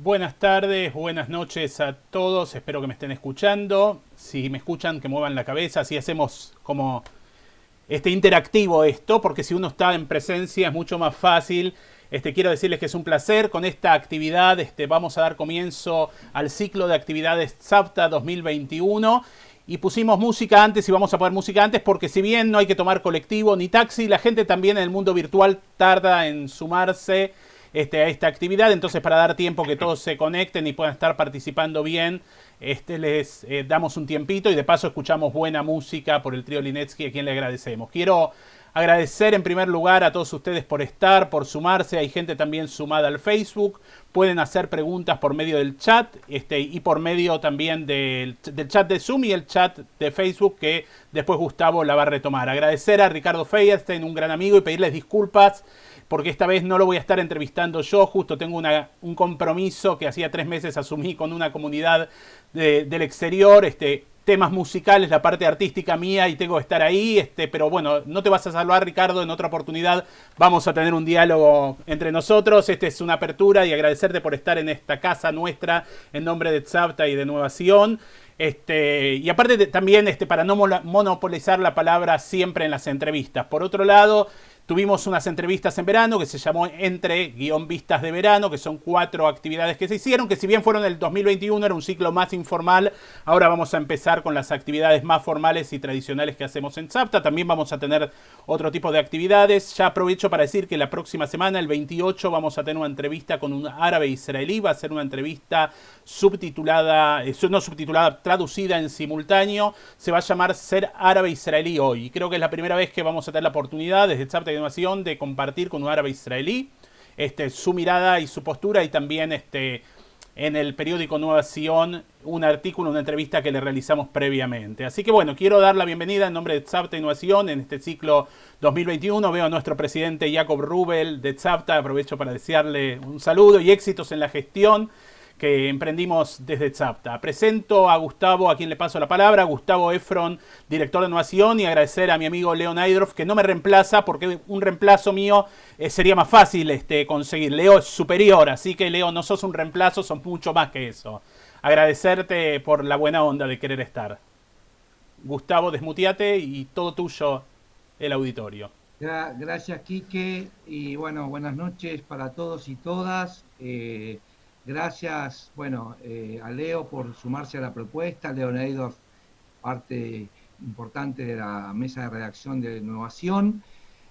Buenas tardes, buenas noches a todos, espero que me estén escuchando. Si me escuchan, que muevan la cabeza, así hacemos como interactivo esto, porque si uno está en presencia es mucho más fácil. Quiero decirles que es un placer. Con esta actividad vamos a dar comienzo al ciclo de actividades Tzavta 2021. Y pusimos música antes y vamos a poner música antes porque si bien no hay que tomar colectivo ni taxi, la gente también en el mundo virtual tarda en sumarse a esta actividad. Entonces, para dar tiempo que todos se conecten y puedan estar participando bien, les damos un tiempito y de paso escuchamos buena música por el trío Linetsky, a quien le agradecemos. Quiero agradecer en primer lugar a todos ustedes por estar, por sumarse. Hay gente también sumada al Facebook. Pueden hacer preguntas por medio del chat y por medio también del chat de Zoom y el chat de Facebook, que después Gustavo la va a retomar. Agradecer a Ricardo Feierstein, un gran amigo, y pedirles disculpas porque esta vez no lo voy a estar entrevistando yo. Justo tengo un compromiso que hacía 3 meses asumí con una comunidad del exterior, temas musicales, la parte artística mía, y tengo que estar ahí, pero bueno, no te vas a salvar, Ricardo. En otra oportunidad vamos a tener un diálogo entre nosotros. Es una apertura, y agradecerte por estar en esta casa nuestra en nombre de Tzavta y de Nueva Sion. Y aparte también para no monopolizar la palabra siempre en las entrevistas. Por otro lado, tuvimos unas entrevistas en verano que se llamó Entre-Vistas de Verano, que son 4 actividades que se hicieron, que si bien fueron el 2021, era un ciclo más informal. Ahora vamos a empezar con las actividades más formales y tradicionales que hacemos en Tzavta. También vamos a tener otro tipo de actividades. Ya aprovecho para decir que la próxima semana, el 28, vamos a tener una entrevista con un árabe israelí. Va a ser una entrevista subtitulada, no subtitulada, traducida en simultáneo. Se va a llamar Ser Árabe Israelí Hoy. Y creo que es la primera vez que vamos a tener la oportunidad desde Tzavta de compartir con un árabe israelí su mirada y su postura, y también en el periódico Nueva Sion un artículo, una entrevista que le realizamos previamente. Así que bueno, quiero dar la bienvenida en nombre de Tzavta y Nueva Sion en este ciclo 2021. Veo a nuestro presidente Jacob Rubel de Tzavta. Aprovecho para desearle un saludo y éxitos en la gestión que emprendimos desde Tzavta. Presento a Gustavo, a quien le paso la palabra, Gustavo Efron, director de Nueva Sion, y agradecer a mi amigo Leo Naidorf, que no me reemplaza, porque un reemplazo mío sería más fácil conseguir. Leo es superior, así que Leo, no sos un reemplazo, sos mucho más que eso. Agradecerte por la buena onda de querer estar. Gustavo, desmuteate y todo tuyo el auditorio. Gracias, Quique, y bueno, buenas noches para todos y todas. Gracias, bueno, a Leo por sumarse a la propuesta. Leo Neidorf, parte importante de la mesa de redacción de Innovación.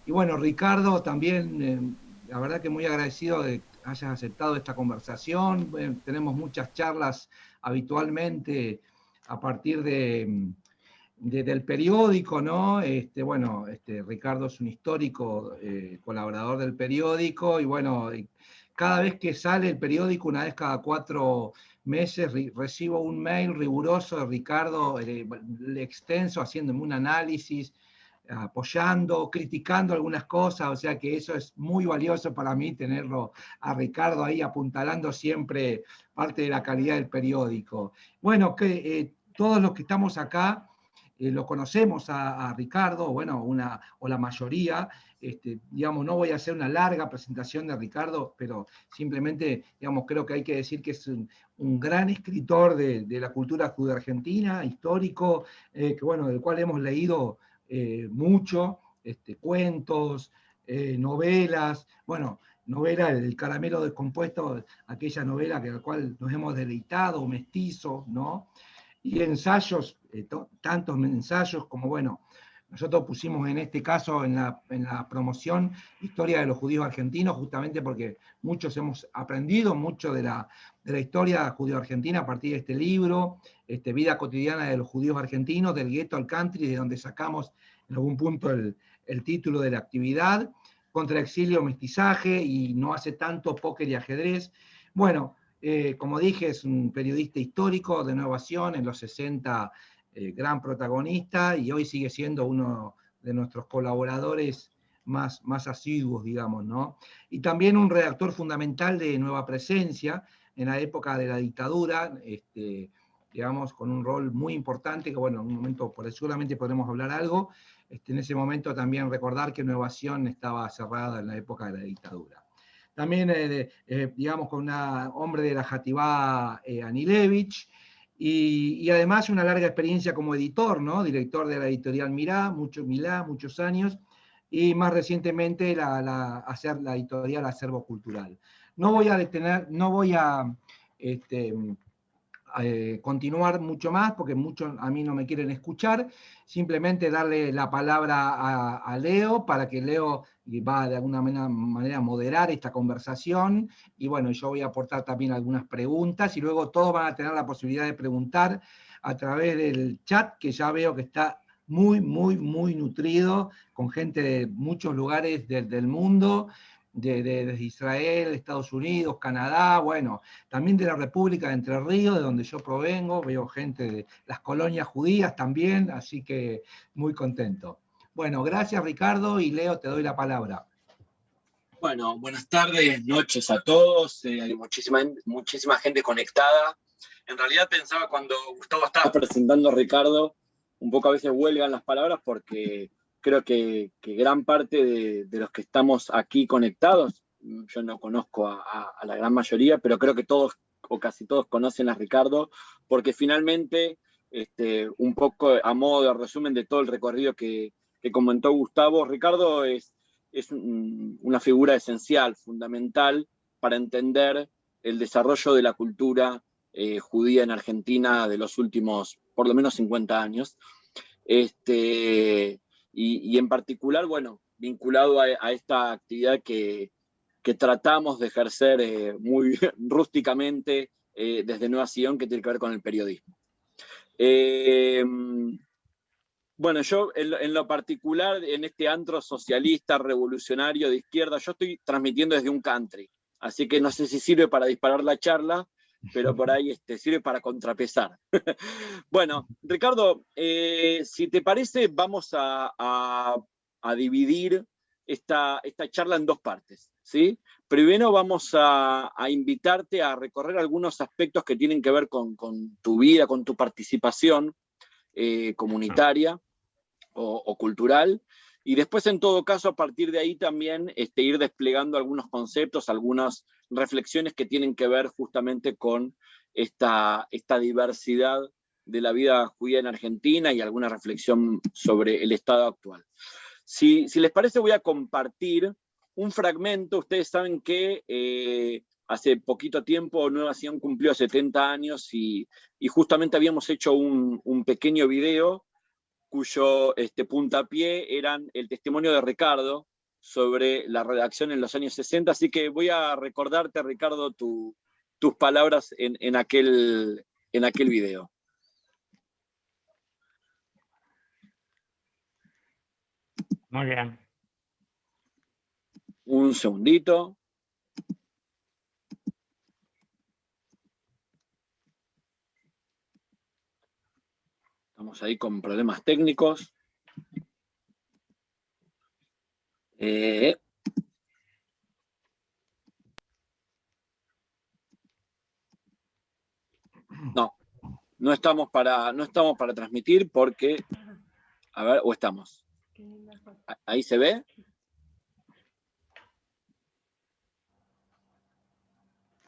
Y bueno, Ricardo, también, la verdad que muy agradecido de que hayas aceptado esta conversación. Tenemos muchas charlas habitualmente a partir del periódico, ¿no? Ricardo es un histórico colaborador del periódico, y bueno, cada vez que sale el periódico, una vez cada 4 meses, recibo un mail riguroso de Ricardo, extenso, haciéndome un análisis, apoyando, criticando algunas cosas. O sea que eso es muy valioso para mí, tenerlo a Ricardo ahí apuntalando siempre parte de la calidad del periódico. Bueno, todos los que estamos acá lo conocemos a Ricardo, bueno, o la mayoría. Digamos, no voy a hacer una larga presentación de Ricardo, pero simplemente, digamos, creo que hay que decir que es un gran escritor de la cultura judio-argentina, histórico, que bueno, del cual hemos leído mucho, cuentos, novelas, bueno, novela El caramelo descompuesto, aquella novela que la cual nos hemos deleitado, Mestizo, ¿no? Y ensayos, tantos ensayos como, bueno, nosotros pusimos en este caso en la promoción Historia de los Judíos Argentinos, justamente porque muchos hemos aprendido mucho de la historia judío-argentina a partir de este libro, Vida cotidiana de los judíos argentinos, del gueto al country, de donde sacamos en algún punto el título de la actividad, contra exilio, mestizaje, y no hace tanto póker y ajedrez. Bueno, como dije, es un periodista histórico de Innovación, en los 60 gran protagonista, y hoy sigue siendo uno de nuestros colaboradores más asiduos, digamos, ¿no? Y también un redactor fundamental de Nueva Presencia en la época de la dictadura, digamos, con un rol muy importante, que bueno, en un momento seguramente podremos hablar algo. En ese momento también recordar que Innovación estaba cerrada en la época de la dictadura. también, digamos, con un hombre de la Jativá Anilevich, y además una larga experiencia como editor, ¿no? Director de la editorial Milá, muchos años, y más recientemente hacer la editorial Acervo Cultural. No voy a este, continuar mucho más, porque muchos a mí no me quieren escuchar, simplemente darle la palabra a Leo, para que Leo va de alguna manera a moderar esta conversación, y bueno, yo voy a aportar también algunas preguntas, y luego todos van a tener la posibilidad de preguntar a través del chat, que ya veo que está muy, muy, muy nutrido, con gente de muchos lugares del mundo, desde Israel, Estados Unidos, Canadá, bueno, también de la República de Entre Ríos, de donde yo provengo, veo gente de las colonias judías también, así que muy contento. Bueno, gracias Ricardo, y Leo, te doy la palabra. Bueno, buenas tardes, noches a todos, hay muchísima gente conectada. En realidad pensaba cuando Gustavo estaba presentando a Ricardo, un poco a veces huelgan las palabras porque creo que gran parte de los que estamos aquí conectados, yo no conozco a la gran mayoría, pero creo que todos o casi todos conocen a Ricardo, porque finalmente, un poco a modo de resumen de todo el recorrido que comentó Gustavo, Ricardo es una figura esencial, fundamental, para entender el desarrollo de la cultura judía en Argentina de los últimos, por lo menos, 50 años. Y en particular, bueno, vinculado a esta actividad que tratamos de ejercer muy rústicamente desde Nueva Sion, que tiene que ver con el periodismo. Bueno, yo en lo particular, en este antro socialista, revolucionario de izquierda, yo estoy transmitiendo desde un country, así que no sé si sirve para disparar la charla, pero por ahí sirve para contrapesar. Bueno, Ricardo, si te parece, vamos a dividir esta charla en dos partes, ¿sí? Primero vamos a invitarte a recorrer algunos aspectos que tienen que ver con tu vida, con tu participación comunitaria o cultural, y después, en todo caso, a partir de ahí también ir desplegando algunos conceptos, algunas reflexiones que tienen que ver justamente con esta diversidad de la vida judía en Argentina y alguna reflexión sobre el estado actual. Si les parece, voy a compartir un fragmento. Ustedes saben que hace poquito tiempo Nueva Sion cumplió 70 años y justamente habíamos hecho un pequeño video cuyo puntapié eran el testimonio de Ricardo sobre la redacción en los años 60, así que voy a recordarte, Ricardo, tus palabras en aquel video. Muy bien. Un segundito. Estamos ahí con problemas técnicos. No estamos para transmitir porque, a ver, o estamos. ¿Ahí se ve?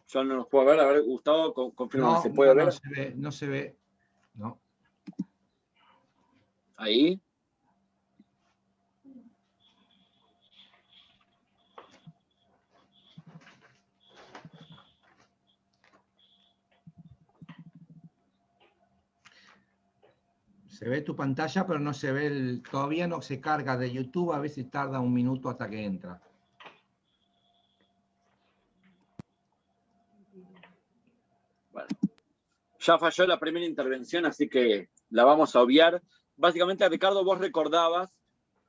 Yo no los puedo ver. A ver, Gustavo, confirma, ¿se puede ver? No se ve. No. Ahí. Se ve tu pantalla, pero no se ve todavía no se carga de YouTube, a veces tarda un minuto hasta que entra. Bueno, ya falló la primera intervención, así que la vamos a obviar. Básicamente, Ricardo, vos recordabas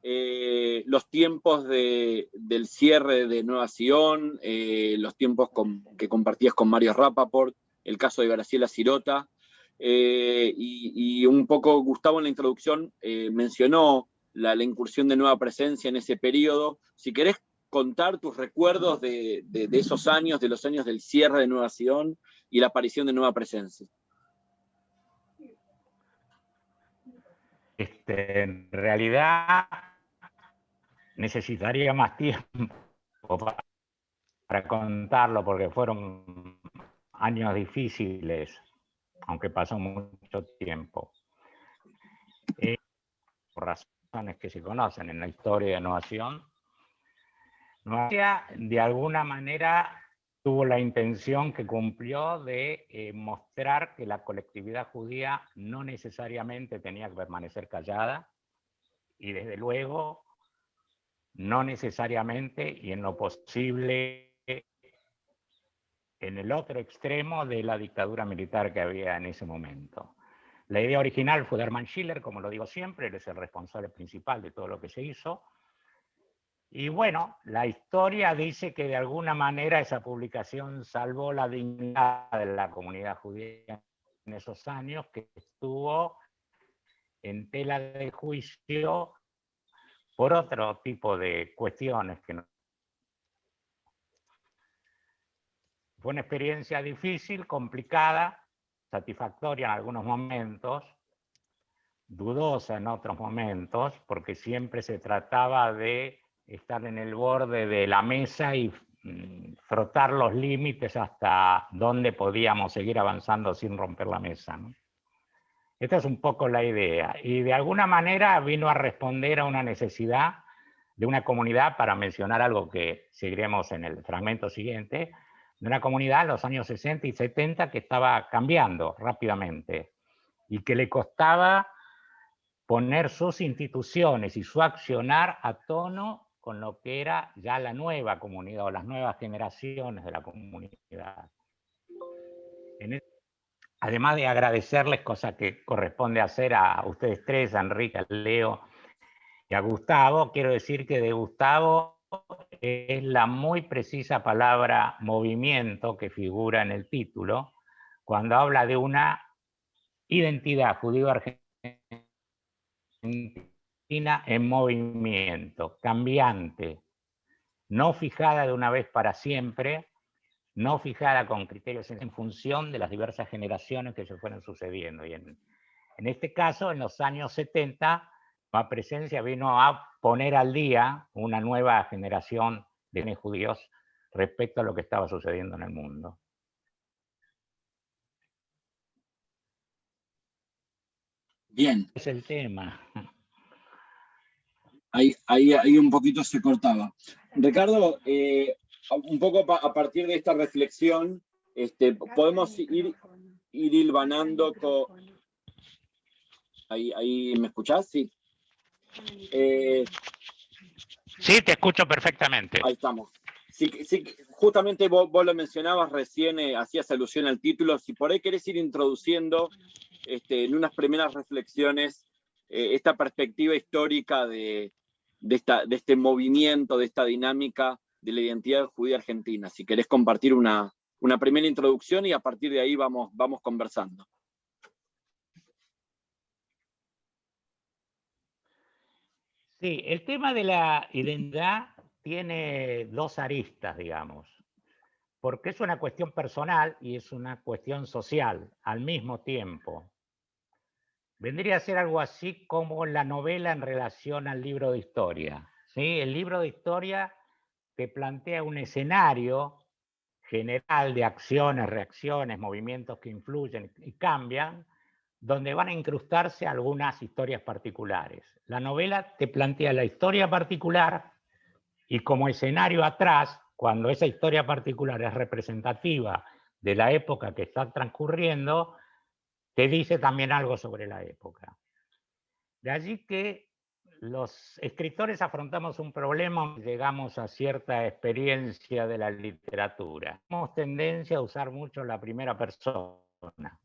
los tiempos del cierre de Nueva Sion, los tiempos que compartías con Mario Rappaport, el caso de Graciela Sirota, y un poco Gustavo en la introducción mencionó la incursión de Nueva Presencia en ese periodo. Si querés contar tus recuerdos de esos años, de los años del cierre de Nueva Sion y la aparición de Nueva Presencia. En realidad necesitaría más tiempo para contarlo porque fueron años difíciles, aunque pasó mucho tiempo. Por razones que se conocen en la historia de Novación, de alguna manera tuvo la intención que cumplió de mostrar que la colectividad judía no necesariamente tenía que permanecer callada y desde luego no necesariamente y en lo posible en el otro extremo de la dictadura militar que había en ese momento. La idea original fue de Hermann Schiller, como lo digo siempre, él es el responsable principal de todo lo que se hizo. Y bueno, la historia dice que de alguna manera esa publicación salvó la dignidad de la comunidad judía en esos años, que estuvo en tela de juicio por otro tipo de cuestiones que no. Fue una experiencia difícil, complicada, satisfactoria en algunos momentos, dudosa en otros momentos, porque siempre se trataba de estar en el borde de la mesa y frotar los límites hasta dónde podíamos seguir avanzando sin romper la mesa, ¿no? Esta es un poco la idea. Y de alguna manera vino a responder a una necesidad de una comunidad, para mencionar algo que seguiremos en el fragmento siguiente, de una comunidad en los años 60 y 70 que estaba cambiando rápidamente y que le costaba poner sus instituciones y su accionar a tono con lo que era ya la nueva comunidad o las nuevas generaciones de la comunidad. Además de agradecerles, cosa que corresponde hacer a ustedes tres, a Enrique, a Leo y a Gustavo, quiero decir que de Gustavo es la muy precisa palabra movimiento que figura en el título, cuando habla de una identidad judío-argentina en movimiento, cambiante, no fijada de una vez para siempre, no fijada con criterios en función de las diversas generaciones que se fueron sucediendo. Y en este caso, en los años 70, la presencia vino a poner al día una nueva generación de judíos respecto a lo que estaba sucediendo en el mundo. Bien. Es el tema. Ahí un poquito se cortaba. Ricardo, un poco a partir de esta reflexión, podemos ir hilvanando con... Ahí ¿me escuchás? Sí. Sí, te escucho perfectamente. Ahí estamos. Sí, justamente vos lo mencionabas recién, hacías alusión al título. Si por ahí querés ir introduciendo en unas primeras reflexiones esta perspectiva histórica de este movimiento, de esta dinámica de la identidad judía argentina. Si querés compartir una primera introducción y a partir de ahí vamos conversando. Sí, el tema de la identidad tiene dos aristas, digamos, porque es una cuestión personal y es una cuestión social al mismo tiempo. Vendría a ser algo así como la novela en relación al libro de historia, ¿sí? El libro de historia te plantea un escenario general de acciones, reacciones, movimientos que influyen y cambian, donde van a incrustarse algunas historias particulares. La novela te plantea la historia particular y como escenario atrás, cuando esa historia particular es representativa de la época que está transcurriendo, te dice también algo sobre la época. De allí que los escritores afrontamos un problema, llegamos a cierta experiencia de la literatura. Tenemos tendencia a usar mucho la primera persona.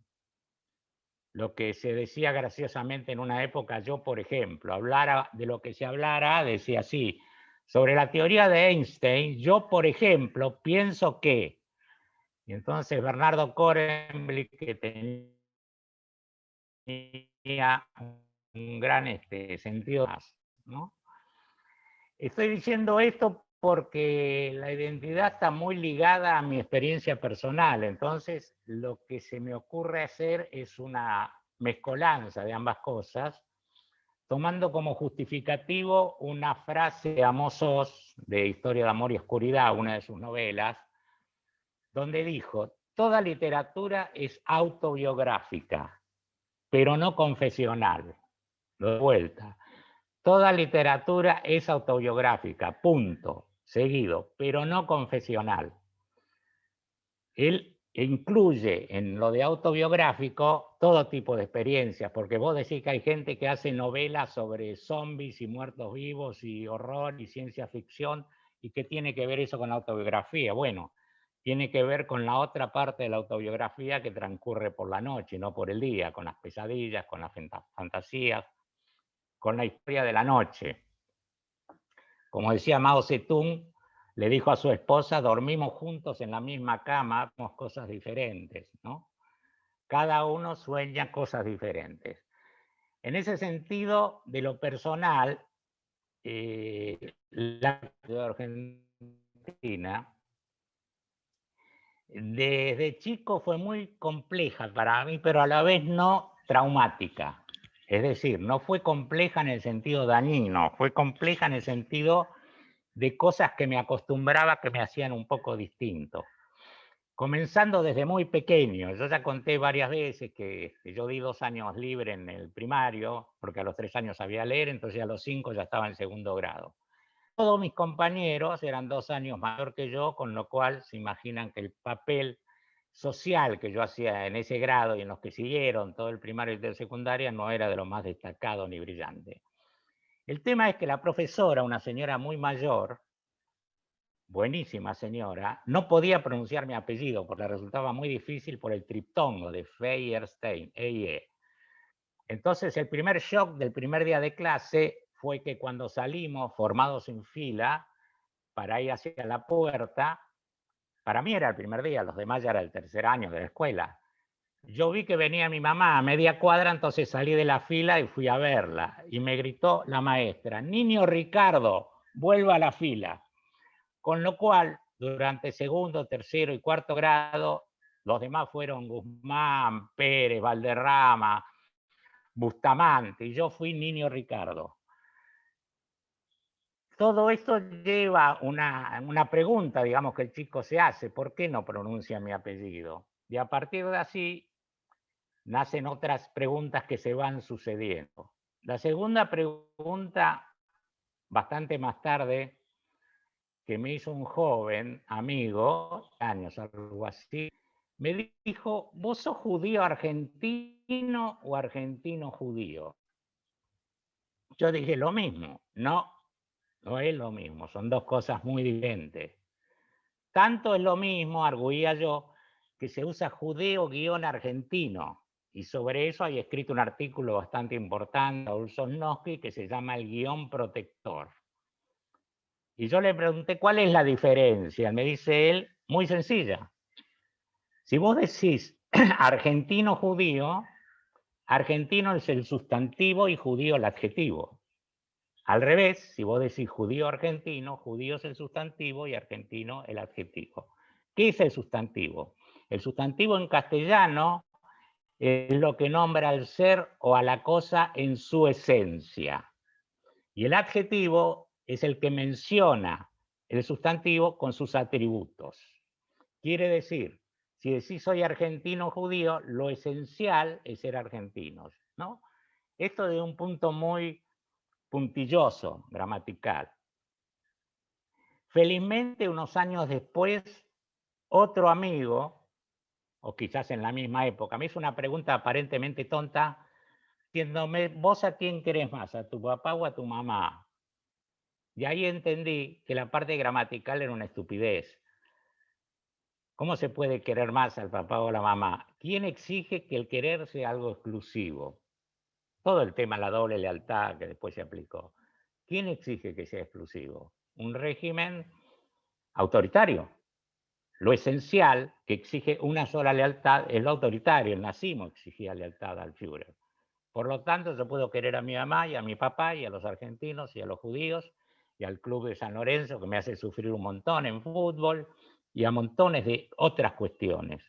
Lo que se decía graciosamente en una época, yo por ejemplo, hablara de lo que se hablara, decía así, sobre la teoría de Einstein, yo por ejemplo pienso que, y entonces Bernardo Cornblich, que tenía un gran sentido, ¿no? Estoy diciendo esto porque la identidad está muy ligada a mi experiencia personal, entonces lo que se me ocurre hacer es una mezcolanza de ambas cosas, tomando como justificativo una frase de Amos Oz de Historia de Amor y Oscuridad, una de sus novelas, donde dijo: toda literatura es autobiográfica, pero no confesional. De vuelta, toda literatura es autobiográfica, punto, seguido, pero no confesional. Él incluye en lo de autobiográfico todo tipo de experiencias, porque vos decís que hay gente que hace novelas sobre zombies y muertos vivos y horror y ciencia ficción, y ¿qué tiene que ver eso con la autobiografía? Bueno, tiene que ver con la otra parte de la autobiografía que transcurre por la noche y no por el día, con las pesadillas, con las fantasías, con la historia de la noche. Como decía Mao Zedong, le dijo a su esposa: dormimos juntos en la misma cama, vemos cosas diferentes, ¿no? Cada uno sueña cosas diferentes. En ese sentido, de lo personal, la de Argentina, desde chico fue muy compleja para mí, pero a la vez no traumática. Es decir, no fue compleja en el sentido dañino, fue compleja en el sentido de cosas que me acostumbraba que me hacían un poco distinto. Comenzando desde muy pequeño, yo ya conté varias veces que yo di 2 años libre en el primario, porque a los 3 años sabía leer, entonces a los 5 ya estaba en segundo grado. Todos mis compañeros eran 2 años mayor que yo, con lo cual se imaginan que el papel social que yo hacía en ese grado y en los que siguieron todo el primario y el secundaria no era de lo más destacado ni brillante. El tema es que la profesora, una señora muy mayor, buenísima señora, no podía pronunciar mi apellido porque le resultaba muy difícil por el triptongo de Feyerstein, E-I-E. Entonces el primer shock del primer día de clase fue que cuando salimos formados en fila para ir hacia la puerta, para mí era el primer día, los demás ya era el tercer año de la escuela. Yo vi que venía mi mamá a media cuadra, entonces salí de la fila y fui a verla. Y me gritó la maestra: niño Ricardo, vuelva a la fila. Con lo cual, durante segundo, tercero y cuarto grado, los demás fueron Guzmán, Pérez, Valderrama, Bustamante, y yo fui niño Ricardo. Todo esto lleva una pregunta, digamos, que el chico se hace: ¿por qué no pronuncia mi apellido? Y a partir de así nacen otras preguntas que se van sucediendo. La segunda pregunta, bastante más tarde, que me hizo un joven amigo, años, algo así, me dijo: ¿vos sos judío argentino o argentino judío? Yo dije: lo mismo. No, no es lo mismo, son dos cosas muy diferentes. Tanto es lo mismo, arguía yo, que se usa judeo-argentino, y sobre eso hay escrito un artículo bastante importante, Raúl Sosnowski, que se llama el guión protector. Y yo le pregunté: ¿cuál es la diferencia? Me dice él: muy sencilla. Si vos decís argentino judío, argentino es el sustantivo y judío el adjetivo. Al revés, si vos decís judío argentino, judío es el sustantivo y argentino el adjetivo. ¿Qué es el sustantivo? El sustantivo en castellano es lo que nombra al ser o a la cosa en su esencia. Y el adjetivo es el que menciona el sustantivo con sus atributos. Quiere decir, si decís soy argentino judío, lo esencial es ser argentinos, ¿no? Esto de un punto muy puntilloso, gramatical. Felizmente, unos años después, otro amigo, o quizás en la misma época, me hizo una pregunta aparentemente tonta, diciéndome: ¿vos a quién querés más, a tu papá o a tu mamá? Y ahí entendí que la parte gramatical era una estupidez. ¿Cómo se puede querer más al papá o a la mamá? ¿Quién exige que el querer sea algo exclusivo? Todo el tema de la doble lealtad que después se aplicó. ¿Quién exige que sea exclusivo? Un régimen autoritario. Lo esencial que exige una sola lealtad es lo autoritario. El nazismo exigía lealtad al Führer. Por lo tanto, yo puedo querer a mi mamá y a mi papá y a los argentinos y a los judíos y al club de San Lorenzo, que me hace sufrir un montón en fútbol, y a montones de otras cuestiones.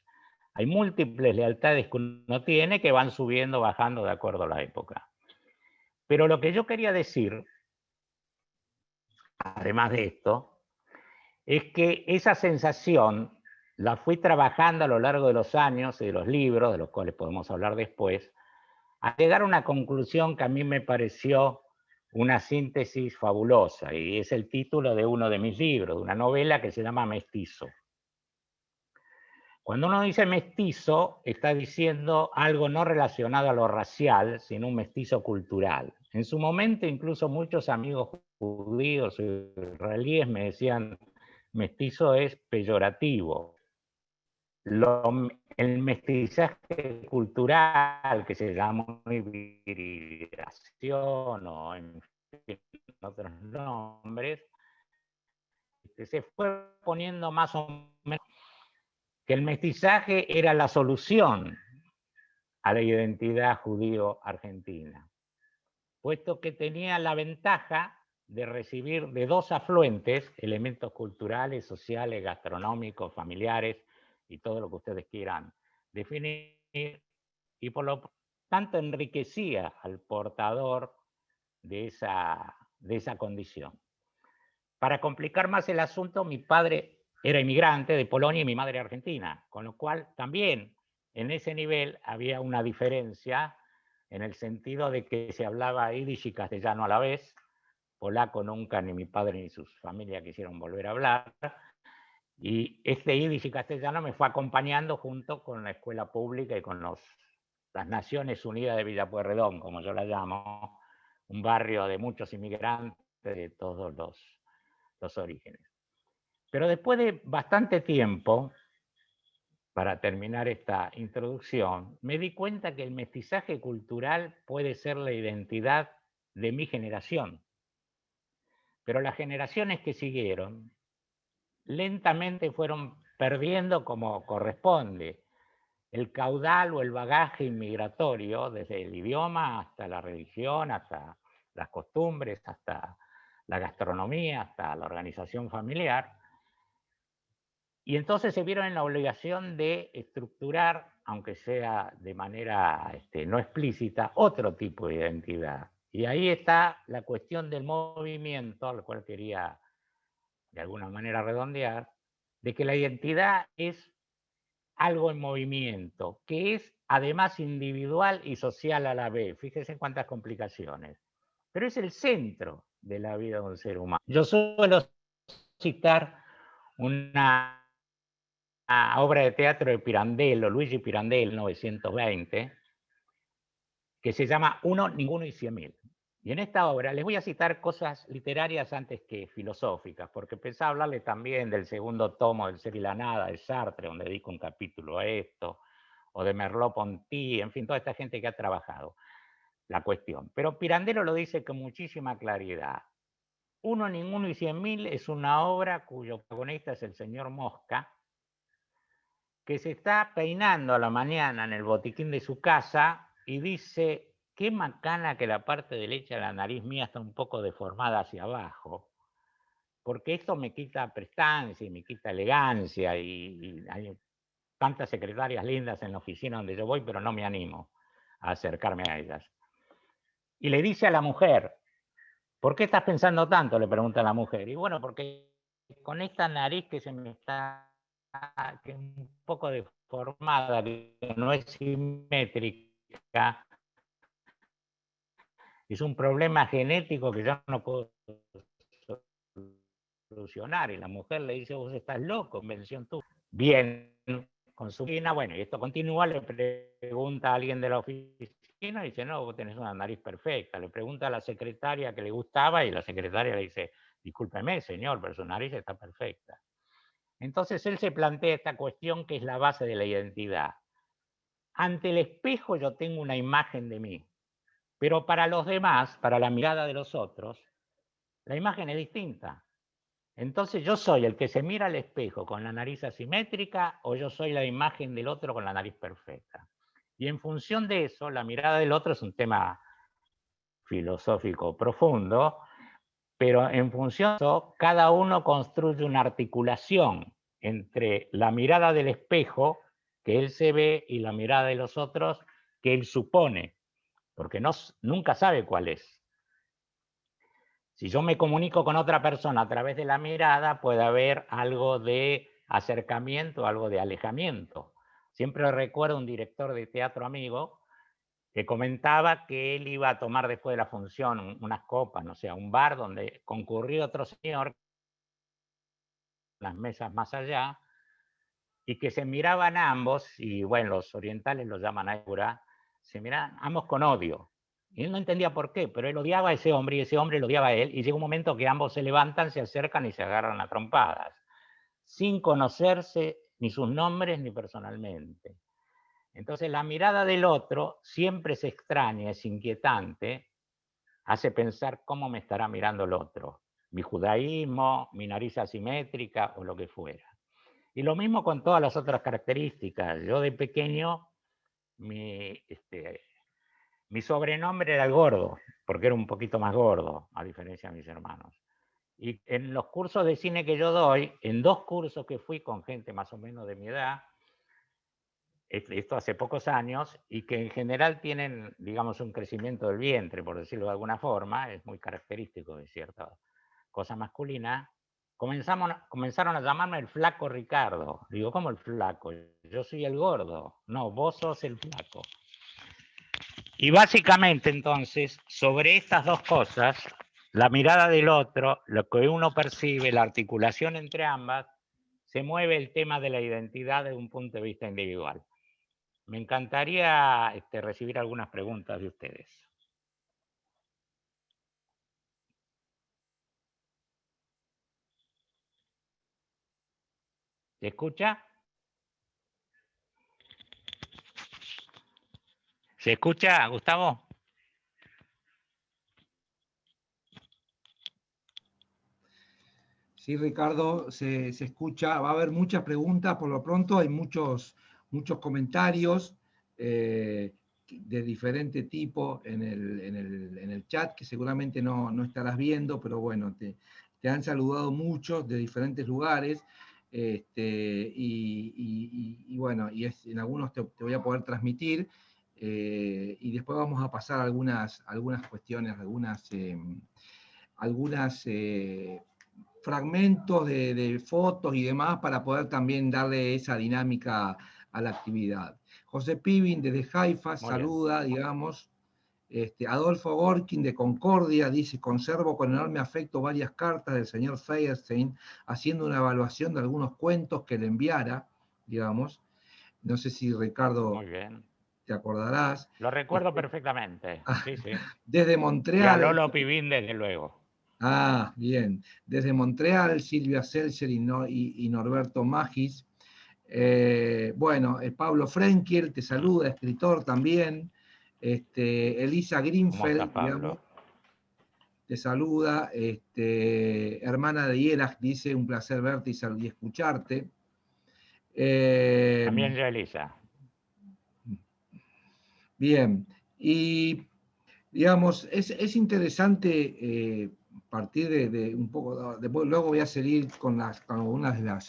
Hay múltiples lealtades que uno tiene que van subiendo, bajando de acuerdo a la época. Pero lo que yo quería decir además de esto, es que esa sensación la fui trabajando a lo largo de los años y de los libros, de los cuales podemos hablar después, a llegar a una conclusión que a mí me pareció una síntesis fabulosa, y es el título de uno de mis libros, de una novela que se llama Mestizo. Cuando uno dice mestizo, está diciendo algo no relacionado a lo racial, sino un mestizo cultural. En su momento, incluso muchos amigos judíos o israelíes me decían, mestizo es peyorativo. El mestizaje cultural, que se llama hibridación o en fin, otros nombres, se fue poniendo más o menos que el mestizaje era la solución a la identidad judío-argentina, puesto que tenía la ventaja de recibir de dos afluentes, elementos culturales, sociales, gastronómicos, familiares y todo lo que ustedes quieran definir, y por lo tanto enriquecía al portador de esa condición. Para complicar más el asunto, mi padre era inmigrante de Polonia y mi madre argentina, con lo cual también en ese nivel había una diferencia en el sentido de que se hablaba yiddish y castellano a la vez. Polaco nunca ni mi padre ni sus familias quisieron volver a hablar. Y este yiddish y castellano me fue acompañando junto con la escuela pública y con las Naciones Unidas de Villa Pueyrredón, como yo la llamo, un barrio de muchos inmigrantes de todos los orígenes. Pero después de bastante tiempo, para terminar esta introducción, me di cuenta que el mestizaje cultural puede ser la identidad de mi generación. Pero las generaciones que siguieron lentamente fueron perdiendo, como corresponde, el caudal o el bagaje inmigratorio, desde el idioma hasta la religión, hasta las costumbres, hasta la gastronomía, hasta la organización familiar. Y entonces se vieron en la obligación de estructurar, aunque sea de manera no explícita, otro tipo de identidad. Y ahí está la cuestión del movimiento, al cual quería de alguna manera redondear, de que la identidad es algo en movimiento, que es además individual y social a la vez. Fíjense cuántas complicaciones. Pero es el centro de la vida de un ser humano. Yo suelo citar una obra de teatro de Pirandello, Luigi Pirandello, 1920, que se llama Uno, Ninguno y 100.000. Y en esta obra les voy a citar cosas literarias antes que filosóficas, porque pensaba hablarles también del segundo tomo del Ser y la Nada, de Sartre, donde dedico un capítulo a esto, o de Merleau-Ponty, en fin, toda esta gente que ha trabajado la cuestión. Pero Pirandello lo dice con muchísima claridad. Uno, Ninguno y 100.000 es una obra cuyo protagonista es el señor Mosca, que se está peinando a la mañana en el botiquín de su casa y dice, qué macana que la parte derecha de la nariz mía está un poco deformada hacia abajo, porque esto me quita prestancia y me quita elegancia, y hay tantas secretarias lindas en la oficina donde yo voy, pero no me animo a acercarme a ellas. Y le dice a la mujer, ¿por qué estás pensando tanto?, le pregunta a la mujer. Y bueno, porque con esta nariz que se me está, que es un poco deformada, que no es simétrica, es un problema genético que yo no puedo solucionar. Y la mujer le dice, vos estás loco, invención tú. Bien, con su oficina, bueno, y esto continúa, le pregunta a alguien de la oficina y dice, no, vos tenés una nariz perfecta. Le pregunta a la secretaria que le gustaba y la secretaria le dice, discúlpeme, señor, pero su nariz está perfecta. Entonces él se plantea esta cuestión que es la base de la identidad. Ante el espejo yo tengo una imagen de mí, pero para los demás, para la mirada de los otros, la imagen es distinta. Entonces yo soy el que se mira al espejo con la nariz asimétrica, o yo soy la imagen del otro con la nariz perfecta. Y en función de eso, la mirada del otro es un tema filosófico profundo, pero en función de eso, cada uno construye una articulación entre la mirada del espejo que él se ve y la mirada de los otros que él supone, porque nunca sabe cuál es. Si yo me comunico con otra persona a través de la mirada, puede haber algo de acercamiento, algo de alejamiento. Siempre recuerdo un director de teatro amigo que comentaba que él iba a tomar después de la función unas copas, no sé, a un bar donde concurrió otro señor, las mesas más allá, y que se miraban ambos, y bueno, los orientales lo llaman aura, se miraban ambos con odio. Y él no entendía por qué, pero él odiaba a ese hombre y ese hombre lo odiaba a él, y llega un momento que ambos se levantan, se acercan y se agarran a trompadas, sin conocerse ni sus nombres ni personalmente. Entonces la mirada del otro siempre es extraña, es inquietante, hace pensar cómo me estará mirando el otro, mi judaísmo, mi nariz asimétrica o lo que fuera. Y lo mismo con todas las otras características. Yo de pequeño, mi sobrenombre era el gordo, porque era un poquito más gordo, a diferencia de mis hermanos. Y en los cursos de cine que yo doy, en 2 cursos que fui con gente más o menos de mi edad, esto hace pocos años, y que en general tienen, digamos, un crecimiento del vientre, por decirlo de alguna forma, es muy característico de cierta cosa masculina, comenzaron a llamarme el flaco Ricardo. Digo, ¿cómo el flaco? Yo soy el gordo. No, vos sos el flaco. Y básicamente entonces, sobre estas 2 cosas, la mirada del otro, lo que uno percibe, la articulación entre ambas, se mueve el tema de la identidad desde un punto de vista individual. Me encantaría recibir algunas preguntas de ustedes. ¿Se escucha? ¿Se escucha, Gustavo? Sí, Ricardo, se escucha, va a haber muchas preguntas, por lo pronto hay muchos comentarios de diferente tipo en el chat que seguramente no estarás viendo, pero bueno, te han saludado muchos de diferentes lugares. Y bueno, en algunos te voy a poder transmitir, y después vamos a pasar algunas cuestiones, algunas fragmentos de fotos y demás para poder también darle esa dinámica a la actividad. José Pivin desde Haifa saluda, digamos. Adolfo Gorkin de Concordia dice: conservo con enorme afecto varias cartas del señor Feierstein haciendo una evaluación de algunos cuentos que le enviara, digamos. No sé si Ricardo te acordarás. Lo recuerdo perfectamente. Sí, sí. Desde Montreal. Y a Lolo Pivin, desde luego. Ah, bien. Desde Montreal, Silvia Seltzer y Norberto Magis. Bueno, Pablo Frenkiel te saluda, escritor también. Elisa Greenfeld, digamos, te saluda. Hermana de Hierach dice: un placer verte y escucharte. También yo, Elisa. Bien. Y, digamos, es interesante partir de un poco, luego voy a seguir con algunas de las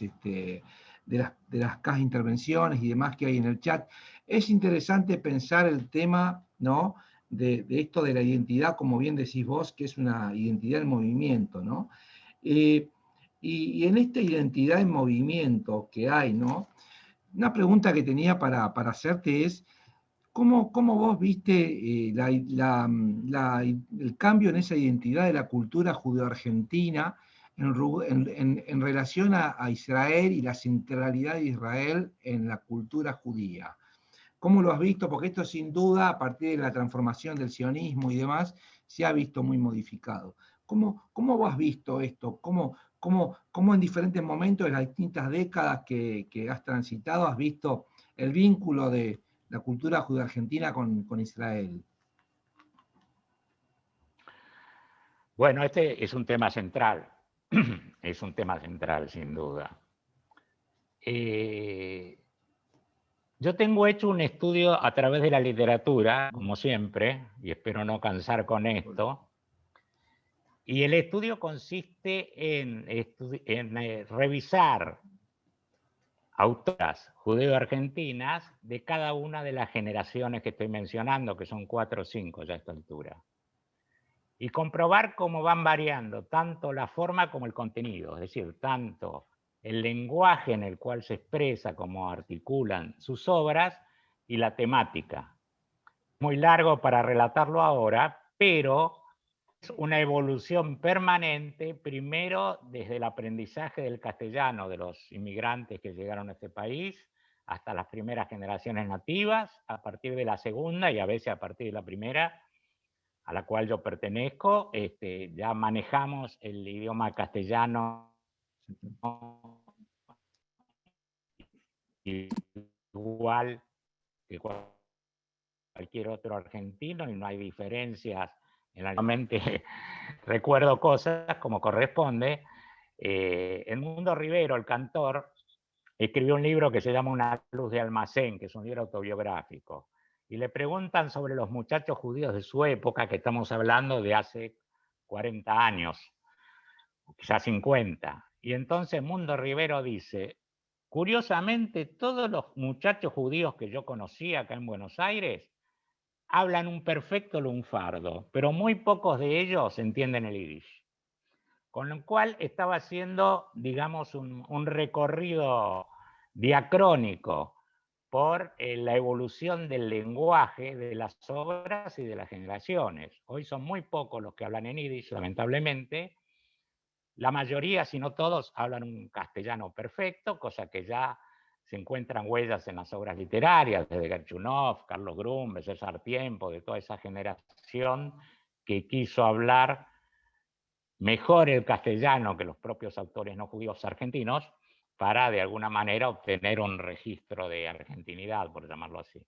cajas de intervenciones y demás que hay en el chat. Es interesante pensar el tema, ¿no?, de esto de la identidad, como bien decís vos, que es una identidad en movimiento, ¿no? Y en esta identidad en movimiento que hay, ¿no?, una pregunta que tenía para hacerte es: ¿cómo vos viste el cambio en esa identidad de la cultura judeo-argentina en relación a Israel y la centralidad de Israel en la cultura judía? ¿Cómo lo has visto? Porque esto sin duda, a partir de la transformación del sionismo y demás, se ha visto muy modificado. ¿Cómo vos has visto esto? ¿Cómo en diferentes momentos de las distintas décadas que has transitado has visto el vínculo de la cultura judeo-argentina con Israel? Bueno, este es un tema central. Es un tema central, sin duda. Yo tengo hecho un estudio a través de la literatura, como siempre, y espero no cansar con esto. Y el estudio consiste en revisar autoras judeo-argentinas de cada una de las generaciones que estoy mencionando, que son 4 o 5 ya a esta altura. y comprobar cómo van variando tanto la forma como el contenido, es decir, tanto el lenguaje en el cual se expresa, cómo articulan sus obras, y la temática. Muy largo para relatarlo ahora, pero es una evolución permanente, primero desde el aprendizaje del castellano de los inmigrantes que llegaron a este país, hasta las primeras generaciones nativas, a partir de la segunda y a veces a partir de la primera, a la cual yo pertenezco, ya manejamos el idioma castellano igual que cualquier otro argentino y no hay diferencias. Realmente recuerdo cosas como corresponde. Edmundo Rivero, el cantor, escribió un libro que se llama Una luz de almacén, que es un libro autobiográfico. Y le preguntan sobre los muchachos judíos de su época, que estamos hablando de hace 40 años, quizás 50. Y entonces Edmundo Rivero dice, curiosamente, todos los muchachos judíos que yo conocía acá en Buenos Aires hablan un perfecto lunfardo, pero muy pocos de ellos entienden el yiddish. Con lo cual estaba haciendo, digamos, un recorrido diacrónico por la evolución del lenguaje de las obras y de las generaciones. Hoy son muy pocos los que hablan en yiddish, lamentablemente. La mayoría, si no todos, hablan un castellano perfecto, cosa que ya se encuentran huellas en las obras literarias, desde Gerchunov, Carlos Grunberg, César Tiempo, de toda esa generación que quiso hablar mejor el castellano que los propios autores no judíos argentinos para, de alguna manera, obtener un registro de argentinidad, por llamarlo así.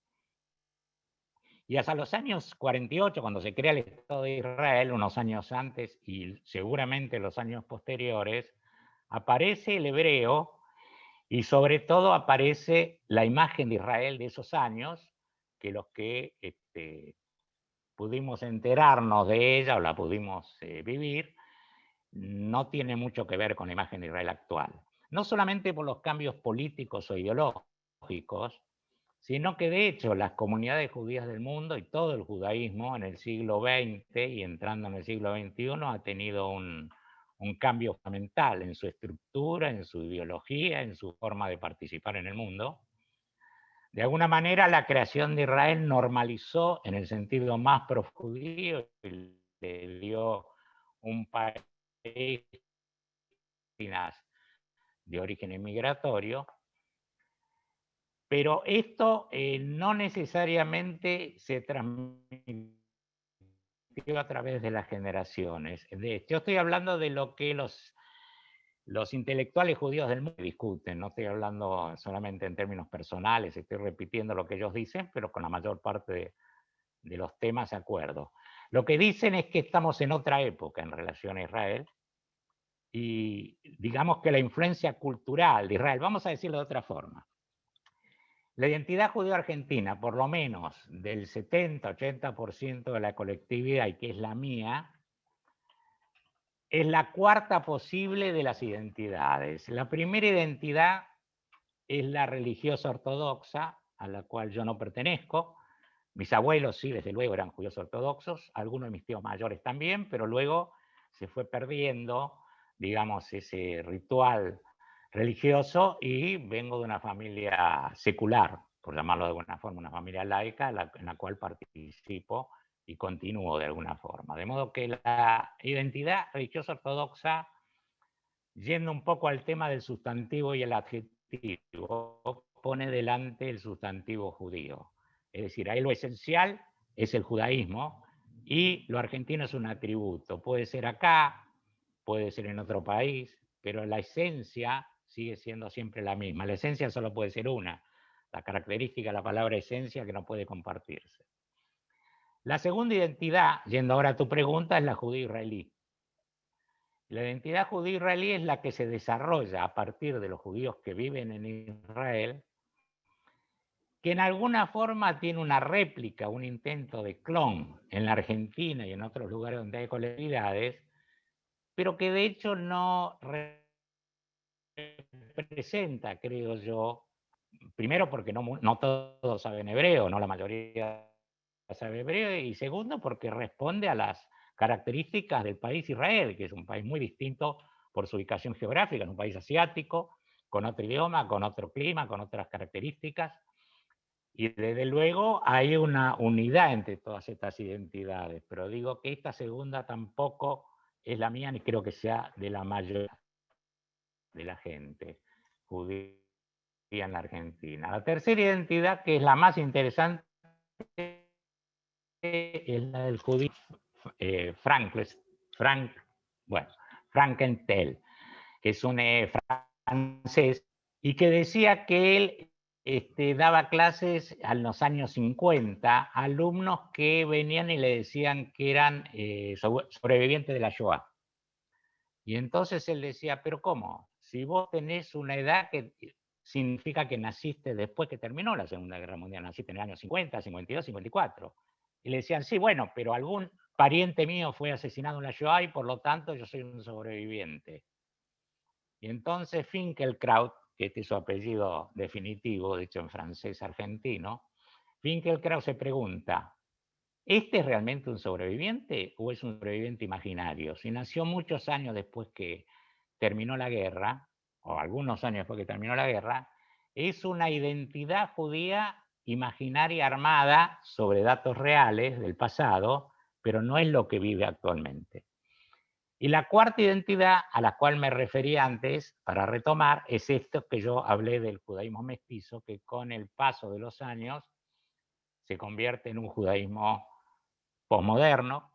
Y hasta los años 48, cuando se crea el Estado de Israel, unos años antes y seguramente los años posteriores, aparece el hebreo y sobre todo aparece la imagen de Israel de esos años, que los que pudimos enterarnos de ella o la pudimos vivir, no tiene mucho que ver con la imagen de Israel actual. No solamente por los cambios políticos o ideológicos, sino que de hecho las comunidades judías del mundo y todo el judaísmo en el siglo XX y entrando en el siglo XXI ha tenido un cambio fundamental en su estructura, en su ideología, en su forma de participar en el mundo. De alguna manera la creación de Israel normalizó en el sentido más profundo y le dio un país de origen inmigratorio, pero esto no necesariamente se transmitió a través de las generaciones. Yo estoy hablando de lo que los intelectuales judíos del mundo discuten, no estoy hablando solamente en términos personales, estoy repitiendo lo que ellos dicen, pero con la mayor parte de los temas de acuerdo. Lo que dicen es que estamos en otra época en relación a Israel, y digamos que la influencia cultural de Israel, vamos a decirlo de otra forma, la identidad judío-argentina, por lo menos del 70-80% de la colectividad, y que es la mía, es la cuarta posible de las identidades. La primera identidad es la religiosa ortodoxa, a la cual yo no pertenezco. Mis abuelos sí, desde luego, eran judíos ortodoxos, algunos de mis tíos mayores también, pero luego se fue perdiendo, digamos, ese ritual religioso y vengo de una familia secular, por llamarlo de alguna forma, una familia laica en la cual participo y continúo de alguna forma. De modo que la identidad religiosa ortodoxa, yendo un poco al tema del sustantivo y el adjetivo, pone delante el sustantivo judío. Es decir, ahí lo esencial es el judaísmo y lo argentino es un atributo. Puede ser acá, puede ser en otro país, pero la esencia sigue siendo siempre la misma. La esencia solo puede ser una. La característica de la palabra esencia que no puede compartirse. La segunda identidad, yendo ahora a tu pregunta, es la judío-israelí. La identidad judío-israelí es la que se desarrolla a partir de los judíos que viven en Israel, que en alguna forma tiene una réplica, un intento de clon en la Argentina y en otros lugares donde hay colectividades, pero que de hecho no representa, creo yo, primero porque no todos saben hebreo, no la mayoría sabe hebreo, y segundo porque responde a las características del país Israel, que es un país muy distinto por su ubicación geográfica, es un país asiático, con otro idioma, con otro clima, con otras características. Y desde luego hay una unidad entre todas estas identidades, pero digo que esta segunda tampoco es la mía, ni creo que sea de la mayoría de la gente judía en la Argentina. La tercera identidad, que es la más interesante, es la del judío Frankenthal, que es un francés, y que decía que él daba clases en los años 50 a alumnos que venían y le decían que eran sobrevivientes de la Shoah. Y entonces él decía, pero ¿cómo? Si vos tenés una edad que significa que naciste después que terminó la Segunda Guerra Mundial, naciste en el año 50, 52, 54. Y le decían, sí, bueno, pero algún pariente mío fue asesinado en la Shoah y por lo tanto yo soy un sobreviviente. Y entonces Finkielkraut, que este es su apellido definitivo, dicho en francés argentino, Finkielkraut se pregunta, ¿este es realmente un sobreviviente o es un sobreviviente imaginario? Si nació muchos años después que terminó la guerra, o algunos años después que terminó la guerra, es una identidad judía imaginaria armada sobre datos reales del pasado, pero no es lo que vive actualmente. Y la cuarta identidad a la cual me referí antes, para retomar, es esto que yo hablé del judaísmo mestizo, que con el paso de los años se convierte en un judaísmo posmoderno,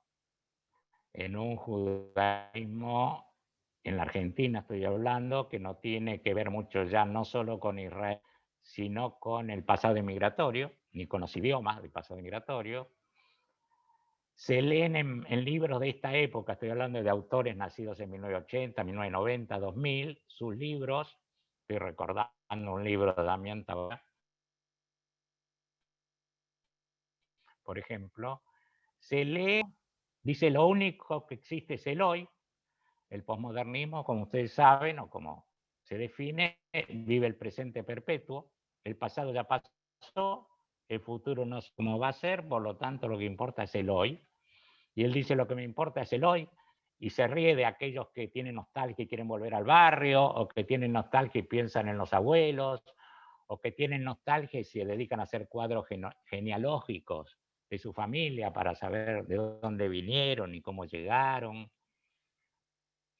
en un judaísmo, en la Argentina estoy hablando, que no tiene que ver mucho ya no solo con Israel, sino con el pasado inmigratorio, ni con los idiomas del pasado inmigratorio. Se leen en libros de esta época, estoy hablando de autores nacidos en 1980, 1990, 2000, sus libros, estoy recordando un libro de Damián Tabar, por ejemplo, se lee, dice lo único que existe es el hoy, el posmodernismo, como ustedes saben, o como se define, vive el presente perpetuo, el pasado ya pasó, el futuro no sé cómo va a ser, por lo tanto lo que importa es el hoy. Y él dice, lo que me importa es el hoy, y se ríe de aquellos que tienen nostalgia y quieren volver al barrio, o que tienen nostalgia y piensan en los abuelos, o que tienen nostalgia y se dedican a hacer cuadros genealógicos de su familia para saber de dónde vinieron y cómo llegaron.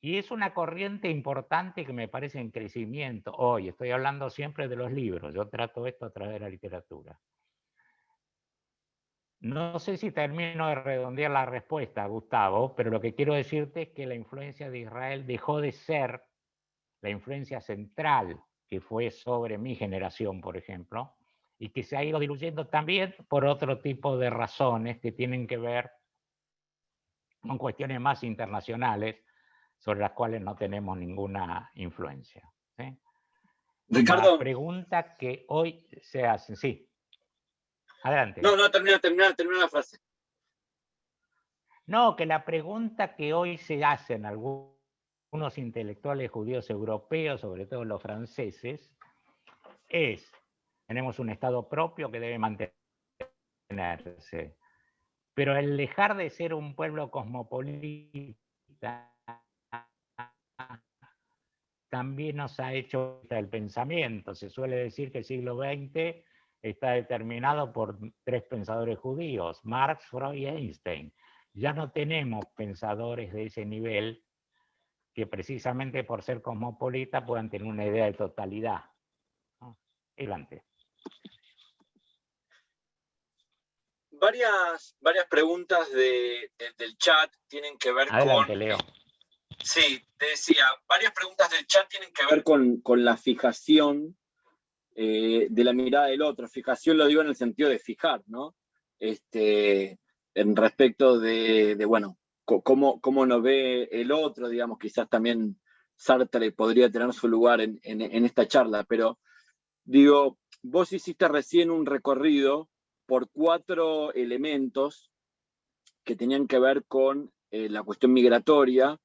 Y es una corriente importante que me parece en crecimiento hoy. Estoy hablando siempre de los libros, yo trato esto a través de la literatura. No sé si termino de redondear la respuesta, Gustavo, pero lo que quiero decirte es que la influencia de Israel dejó de ser la influencia central que fue sobre mi generación, por ejemplo, y que se ha ido diluyendo también por otro tipo de razones que tienen que ver con cuestiones más internacionales sobre las cuales no tenemos ninguna influencia. ¿Sí? Ricardo. La pregunta que hoy se hace, sí. Adelante. No, termina la frase. No, que la pregunta que hoy se hacen algunos intelectuales judíos europeos, sobre todo los franceses, es, tenemos un Estado propio que debe mantenerse, pero el dejar de ser un pueblo cosmopolita también nos ha hecho el pensamiento. Se suele decir que el siglo XX está determinado por tres pensadores judíos, Marx, Freud y Einstein. Ya no tenemos pensadores de ese nivel que precisamente por ser cosmopolita puedan tener una idea de totalidad. Adelante. Varias preguntas del chat tienen que ver Adelante, Leo. Sí, te decía, varias preguntas del chat tienen que ver con la fijación de la mirada del otro. Fijación lo digo en el sentido de fijar, ¿no? En respecto de bueno, cómo nos ve el otro, digamos, quizás también Sartre podría tener su lugar en esta charla, pero digo, vos hiciste recién un recorrido por 4 elementos que tenían que ver con la cuestión migratoria,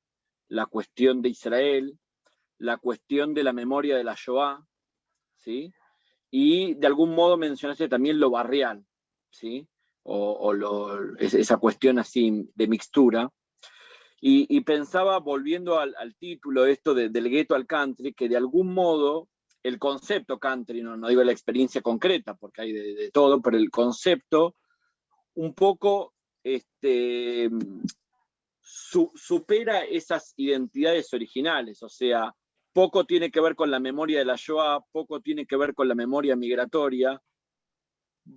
la cuestión de Israel, la cuestión de la memoria de la Shoah, ¿sí? Y de algún modo mencionaste también lo barrial, ¿sí? Esa cuestión así de mixtura. Y pensaba, volviendo al título, esto del gueto al country, que de algún modo el concepto country, no digo la experiencia concreta, porque hay de todo, pero el concepto un poco supera esas identidades originales, o sea, poco tiene que ver con la memoria de la Shoah, poco tiene que ver con la memoria migratoria,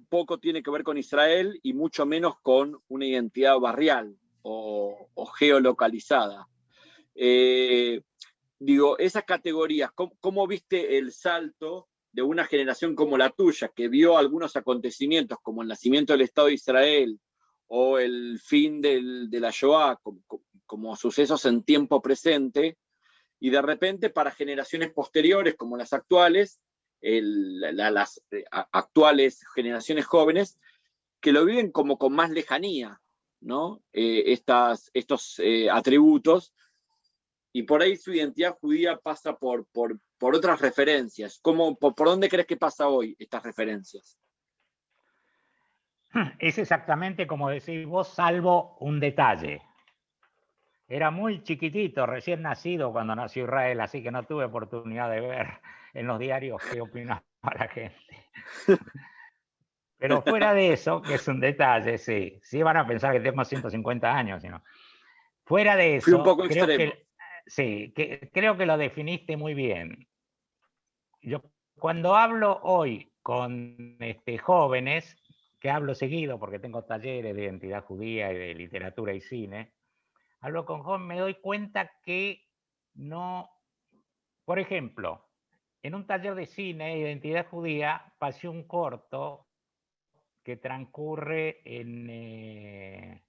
poco tiene que ver con Israel y mucho menos con una identidad barrial o geolocalizada. Digo, esas categorías, ¿cómo viste el salto de una generación como la tuya, que vio algunos acontecimientos como el nacimiento del Estado de Israel o el fin de la Shoah como sucesos en tiempo presente, y de repente para generaciones posteriores como las actuales, las actuales generaciones jóvenes, que lo viven como con más lejanía, ¿no? Estos atributos, y por ahí su identidad judía pasa por otras referencias. ¿Por dónde crees que pasa hoy estas referencias? Es exactamente como decís vos, salvo un detalle. Era muy chiquitito, recién nacido cuando nació Israel, así que no tuve oportunidad de ver en los diarios qué opinaba la gente. Pero fuera de eso, que es un detalle, sí, sí van a pensar que tengo 150 años, sino. Fuera de Fui un eso, poco extremo. creo que lo definiste muy bien. Yo cuando hablo hoy con jóvenes, que hablo seguido porque tengo talleres de identidad judía y de literatura y cine, hablo con jóvenes, me doy cuenta que no, por ejemplo, en un taller de cine, identidad judía, pasé un corto que transcurre en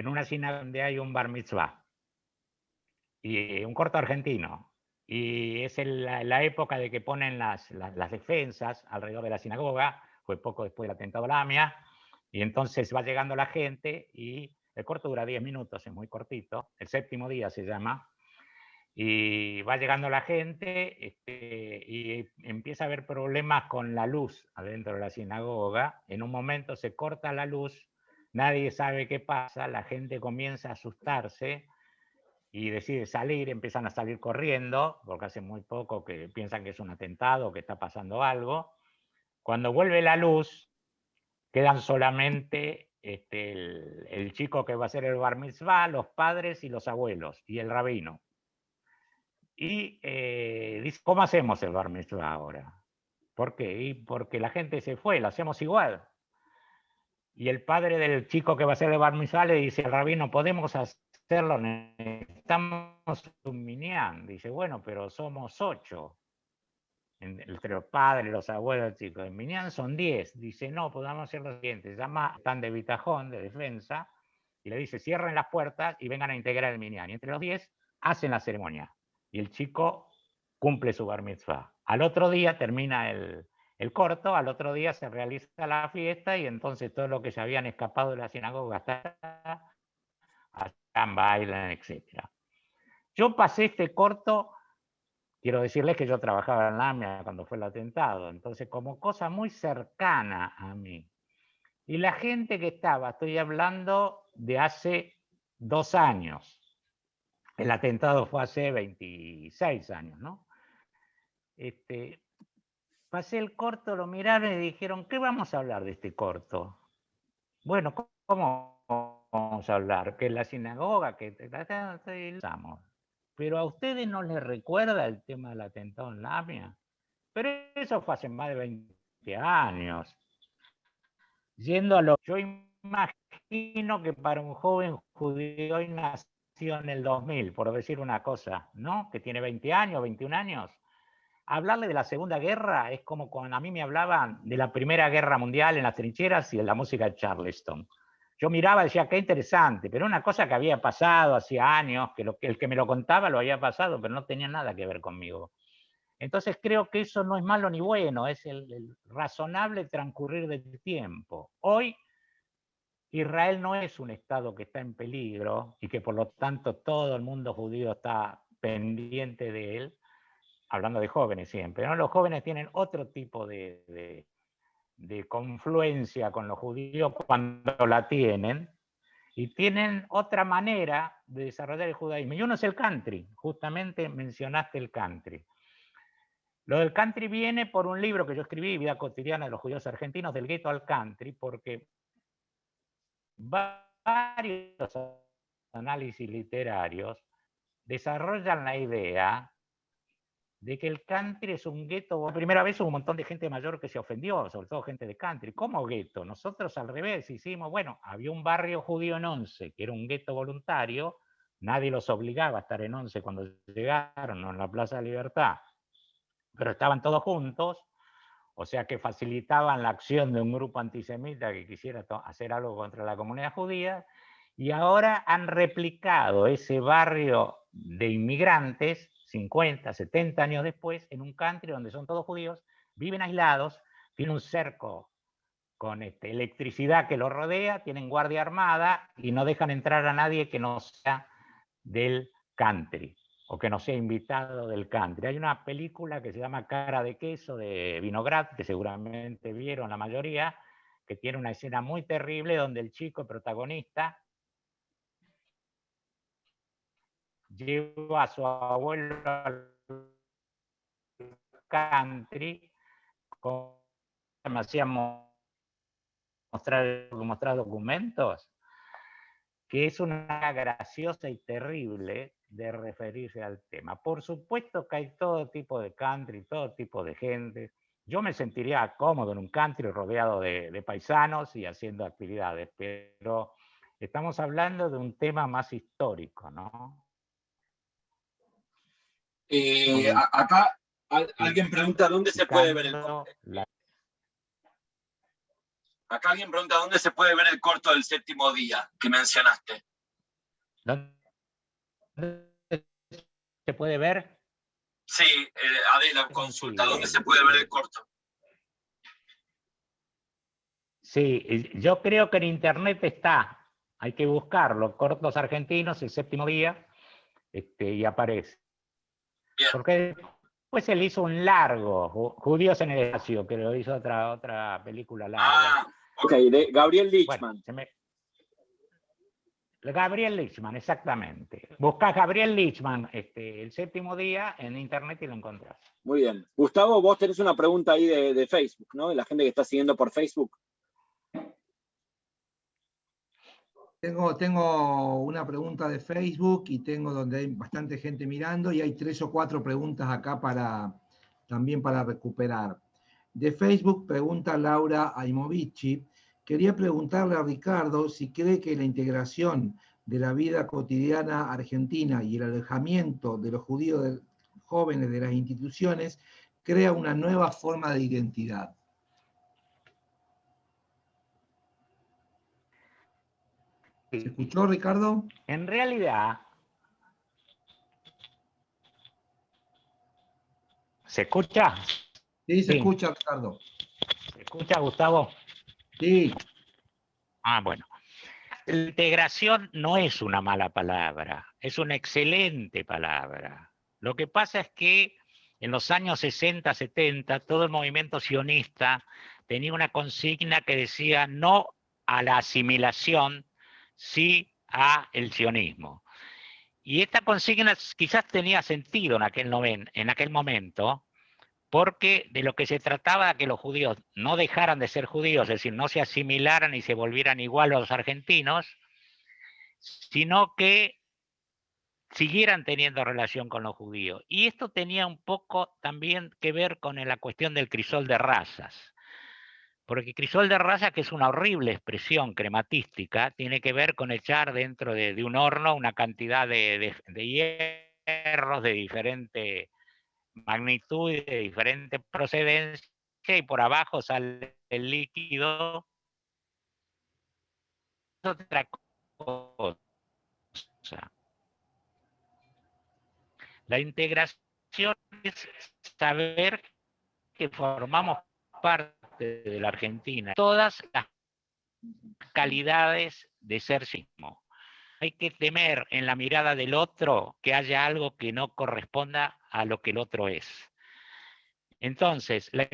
una sinagoga donde hay un bar mitzvah, y un corto argentino. Y es la época de que ponen las defensas alrededor de la sinagoga, fue poco después del atentado a la AMIA, y entonces va llegando la gente y el corto dura 10 minutos, es muy cortito, el séptimo día se llama, y va llegando la gente y empieza a haber problemas con la luz adentro de la sinagoga. En un momento se corta la luz, nadie sabe qué pasa, la gente comienza a asustarse y decide salir, empiezan a salir corriendo, porque hace muy poco que piensan que es un atentado, que está pasando algo. Cuando vuelve la luz, quedan solamente el chico que va a hacer el bar mitzvah, los padres y los abuelos, y el rabino. Y dice, ¿cómo hacemos el bar mitzvah ahora? ¿Por qué? Y porque la gente se fue, lo hacemos igual. Y el padre del chico que va a hacer el bar mitzvah le dice al rabino, podemos hacerlo, necesitamos un minyan. Dice, bueno, pero somos 8. Entre los padres, los abuelos, el chico. El minyan son 10. Dice, no, podemos hacer lo siguiente. Llama a Tan de Bitajón, de defensa, y le dice, cierren las puertas y vengan a integrar el minyan. Y entre los 10 hacen la ceremonia. Y el chico cumple su bar mitzvah. Al otro día termina el corto, al otro día se realiza la fiesta y entonces todos los que se habían escapado de la sinagoga están, bailan, etc. Yo pasé este corto, quiero decirles que yo trabajaba en la AMIA cuando fue el atentado, entonces como cosa muy cercana a mí. Y la gente que estaba, estoy hablando de hace 2 años, el atentado fue hace 26 años, ¿no? Pasé el corto, lo miraron y dijeron, ¿qué vamos a hablar de este corto? Bueno, ¿cómo vamos a hablar? Que la sinagoga, que pero a ustedes no les recuerda el tema del atentado en Lamia. Pero eso fue hace más de 20 años. Yendo a lo yo imagino que para un joven judío hoy nació en el 2000, por decir una cosa, ¿no? Que tiene 20 años, 21 años. Hablarle de la Segunda Guerra es como cuando a mí me hablaban de la Primera Guerra Mundial en las trincheras y de la música de Charleston. Yo miraba y decía, qué interesante, pero una cosa que había pasado hacía años, que el que me lo contaba lo había pasado, pero no tenía nada que ver conmigo. Entonces creo que eso no es malo ni bueno, es el razonable transcurrir del tiempo. Hoy Israel no es un estado que está en peligro y que por lo tanto todo el mundo judío está pendiente de él, hablando de jóvenes siempre, ¿no? Los jóvenes tienen otro tipo de confluencia con los judíos cuando la tienen, y tienen otra manera de desarrollar el judaísmo. Y uno es el country, justamente mencionaste el country. Lo del country viene por un libro que yo escribí, Vida cotidiana de los judíos argentinos, del gueto al country, porque varios análisis literarios desarrollan la idea de que el country es un gueto. Por primera vez hubo un montón de gente mayor que se ofendió, sobre todo gente de country. ¿Cómo gueto? Nosotros al revés hicimos, bueno, había un barrio judío en Once, que era un gueto voluntario, nadie los obligaba a estar en Once cuando llegaron, en la Plaza de Libertad, pero estaban todos juntos, o sea que facilitaban la acción de un grupo antisemita que quisiera hacer algo contra la comunidad judía, y ahora han replicado ese barrio de inmigrantes 50, 70 años después en un country donde son todos judíos, viven aislados, tienen un cerco con electricidad que los rodea, tienen guardia armada y no dejan entrar a nadie que no sea del country o que no sea invitado del country. Hay una película que se llama Cara de queso de Vinograd, que seguramente vieron la mayoría, que tiene una escena muy terrible donde el chico protagonista lleva a su abuelo al country, me hacían mostrar documentos, que es una graciosa y terrible de referirse al tema. Por supuesto que hay todo tipo de country, todo tipo de gente. Yo me sentiría cómodo en un country rodeado de paisanos y haciendo actividades, pero estamos hablando de un tema más histórico, ¿no? Acá alguien pregunta dónde se puede ver el corto. Acá alguien pregunta dónde se puede ver el corto del séptimo día que mencionaste. ¿Dónde se puede ver? Sí, Adela consulta, ¿dónde se puede ver el corto? Sí, yo creo que en internet está. Hay que buscarlo. Cortos argentinos, el séptimo día, y aparece. Bien. Porque después él hizo un largo, Judíos en el Espacio, que lo hizo otra película larga. Ok, de Gabriel Lichman. Bueno, Gabriel Lichman, exactamente. Buscás Gabriel Lichman, el séptimo día, en internet y lo encontrás. Muy bien. Gustavo, vos tenés una pregunta ahí de Facebook, ¿no? De la gente que está siguiendo por Facebook. Tengo una pregunta de Facebook y tengo donde hay bastante gente mirando y hay 3 o 4 preguntas acá también para recuperar. De Facebook pregunta Laura Aimovici. Quería preguntarle a Ricardo si cree que la integración de la vida cotidiana argentina y el alejamiento de los judíos jóvenes de las instituciones crea una nueva forma de identidad. ¿Se escuchó, Ricardo? En realidad, ¿se escucha? Sí, se escucha, Ricardo. ¿Se escucha, Gustavo? Sí. Bueno. La integración no es una mala palabra, es una excelente palabra. Lo que pasa es que en los años 60, 70, todo el movimiento sionista tenía una consigna que decía no a la asimilación, sí a el sionismo. Y esta consigna quizás tenía sentido en aquel momento, porque de lo que se trataba era que los judíos no dejaran de ser judíos, es decir, no se asimilaran y se volvieran igual a los argentinos, sino que siguieran teniendo relación con los judíos. Y esto tenía un poco también que ver con la cuestión del crisol de razas. Porque crisol de razas, que es una horrible expresión crematística, tiene que ver con echar dentro de un horno una cantidad de hierros de diferente magnitud y de diferente procedencia, y por abajo sale el líquido. Es otra cosa. La integración es saber que formamos parte de la Argentina, todas las calidades de ser sismo. Hay que temer en la mirada del otro que haya algo que no corresponda a lo que el otro es. Entonces, la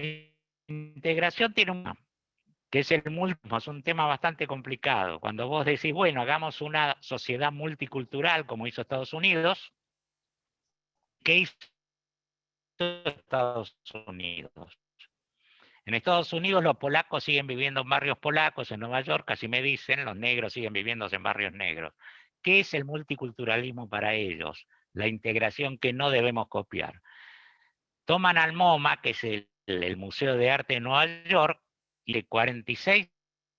integración tiene que es es un tema bastante complicado. Cuando vos decís, bueno, hagamos una sociedad multicultural como hizo Estados Unidos, ¿qué hizo Estados Unidos? En Estados Unidos los polacos siguen viviendo en barrios polacos, en Nueva York, así me dicen, los negros siguen viviendo en barrios negros. ¿Qué es el multiculturalismo para ellos? La integración que no debemos copiar. Toman al MoMA, que es el Museo de Arte de Nueva York, y de 46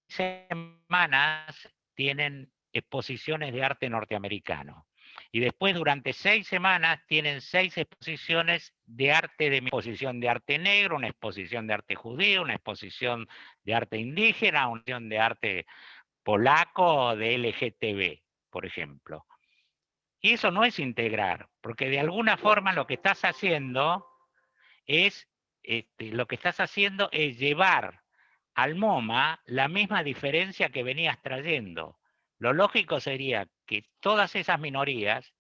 semanas tienen exposiciones de arte norteamericano. Y después, durante 6 semanas, tienen 6 exposiciones de arte, una exposición de arte negro, una exposición de arte judío, una exposición de arte indígena, una exposición de arte polaco o de LGTB, por ejemplo. Y eso no es integrar, porque de alguna forma lo que estás haciendo es, llevar al MoMA la misma diferencia que venías trayendo. Lo lógico sería que todas esas minorías,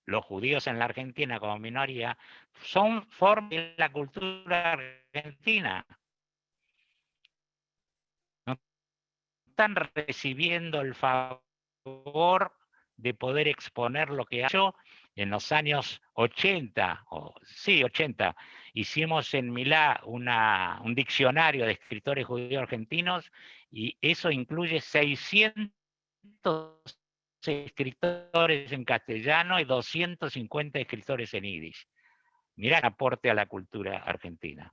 los judíos en la Argentina como minoría, forman la cultura argentina. No están recibiendo el favor de poder exponer lo que ha hecho en los años 80, 80, hicimos en Milá un diccionario de escritores judíos argentinos y eso incluye 600 escritores en castellano y 250 escritores en yiddish. Mirá el aporte a la cultura argentina.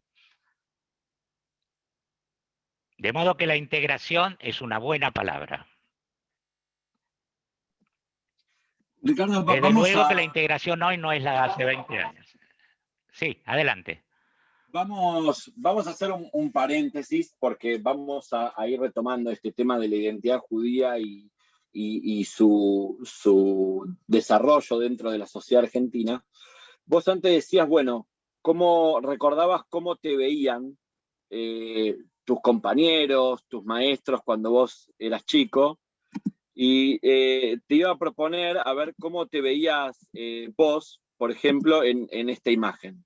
De modo que la integración es una buena palabra. Ricardo, Desde luego que la integración hoy no es la de hace 20 años. Sí, adelante. Vamos a hacer un paréntesis porque vamos a ir retomando este tema de la identidad judía y su desarrollo dentro de la sociedad argentina. Vos antes decías, bueno, recordabas cómo te veían tus compañeros, tus maestros cuando vos eras chico, y te iba a proponer a ver cómo te veías vos, por ejemplo, en esta imagen.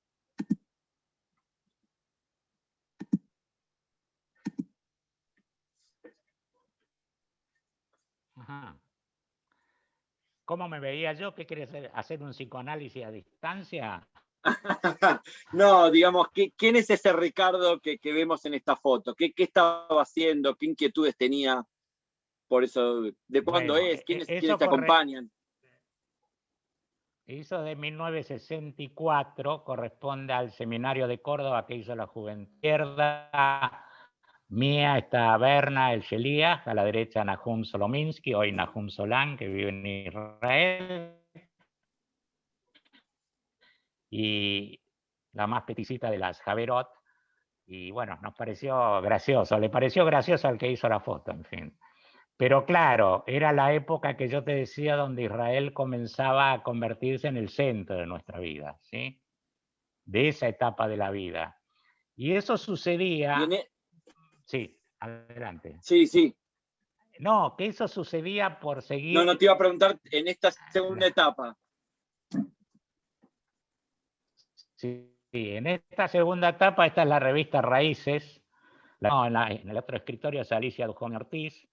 Ajá. ¿Cómo me veía yo? ¿Qué querés hacer un psicoanálisis a distancia? No, digamos, ¿quién es ese Ricardo que vemos en esta foto? ¿Qué estaba haciendo? ¿Qué inquietudes tenía? Por eso, ¿de cuándo Bueno, es? ¿Quiénes te acompañan? Hizo de 1964, corresponde al seminario de Córdoba que hizo la Juventud Izquierda. Mía está Berna El Shelías, a la derecha Nahum Solominsky, hoy Nahum Solán, que vive en Israel. Y la más peticita de las Javerot. Y bueno, nos pareció gracioso, le pareció gracioso al que hizo la foto, en fin. Pero claro, era la época que yo te decía donde Israel comenzaba a convertirse en el centro de nuestra vida, ¿sí? De esa etapa de la vida. Y eso sucedía... Sí, adelante. Sí, sí. No, que eso sucedía por seguir... No te iba a preguntar en esta segunda etapa. Sí, en esta segunda etapa, esta es la revista Raíces. En el otro escritorio es Alicia Dujón Ortiz.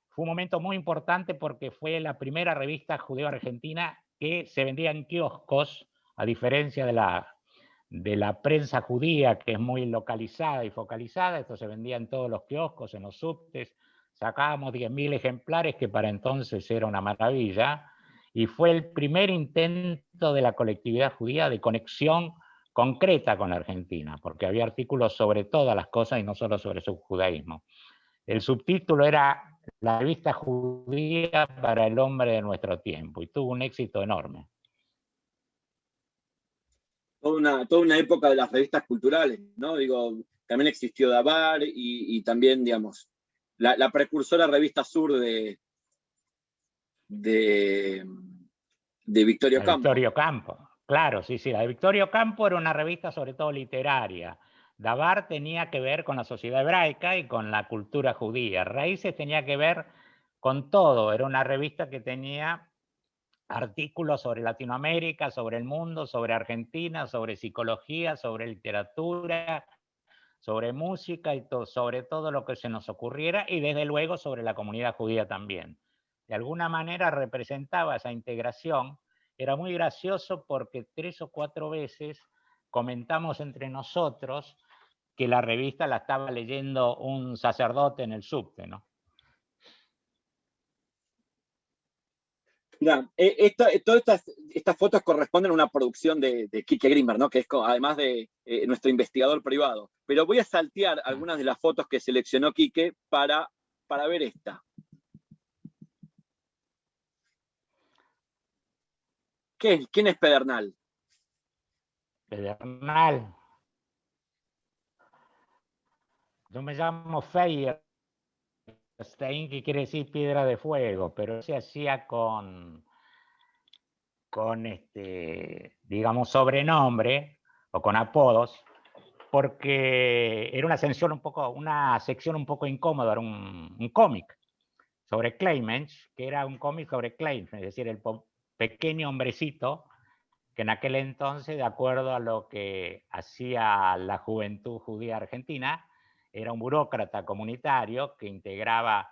Fue un momento muy importante porque fue la primera revista judeo-argentina que se vendía en kioscos, a diferencia de la prensa judía, que es muy localizada y focalizada. Esto se vendía en todos los kioscos, en los subtes. Sacábamos 10.000 ejemplares, que para entonces era una maravilla. Y fue el primer intento de la colectividad judía de conexión concreta con la Argentina, porque había artículos sobre todas las cosas y no solo sobre su judaísmo. El subtítulo era La revista judía para el hombre de nuestro tiempo, y tuvo un éxito enorme. Toda una época de las revistas culturales, ¿no? Digo, también existió Dabar y también, digamos, la precursora revista Sur de Victorio Campo. Victorio Campo, claro, sí. La de Victorio Campo era una revista sobre todo literaria. Dabar tenía que ver con la sociedad hebraica y con la cultura judía. Raíces tenía que ver con todo. Era una revista que tenía artículos sobre Latinoamérica, sobre el mundo, sobre Argentina, sobre psicología, sobre literatura, sobre música y sobre todo lo que se nos ocurriera, y desde luego sobre la comunidad judía también. De alguna manera representaba esa integración. Era muy gracioso porque 3 o 4 veces comentamos entre nosotros que la revista la estaba leyendo un sacerdote en el subte, ¿no? Mira, todas estas fotos corresponden a una producción de Quique Grimberg, ¿no? Que es además de nuestro investigador privado. Pero voy a saltear algunas de las fotos que seleccionó Quique para ver esta. ¿Quién es Pedernal? Pedernal. Yo me llamo Feyerstein, que quiere decir piedra de fuego, pero se hacía con digamos, sobrenombre o con apodos, porque era una sección un poco incómoda, era un cómic sobre Claymensch, que era un cómic sobre Claymensch, es decir, el pequeño hombrecito que en aquel entonces, de acuerdo a lo que hacía la juventud judía argentina, era un burócrata comunitario que integraba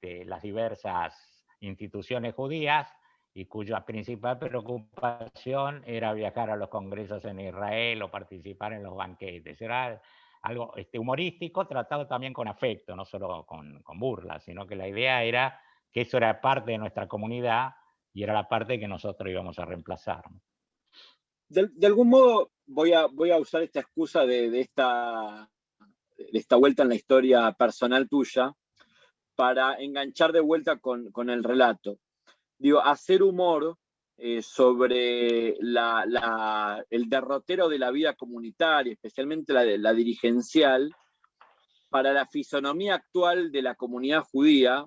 las diversas instituciones judías y cuya principal preocupación era viajar a los congresos en Israel o participar en los banquetes. Era algo humorístico, tratado también con afecto, no solo con burla, sino que la idea era que eso era parte de nuestra comunidad y era la parte que nosotros íbamos a reemplazar. De algún modo voy a usar esta excusa de esta vuelta en la historia personal tuya para enganchar de vuelta con el relato. Digo, hacer humor sobre el derrotero de la vida comunitaria, especialmente la dirigencial, para la fisonomía actual de la comunidad judía,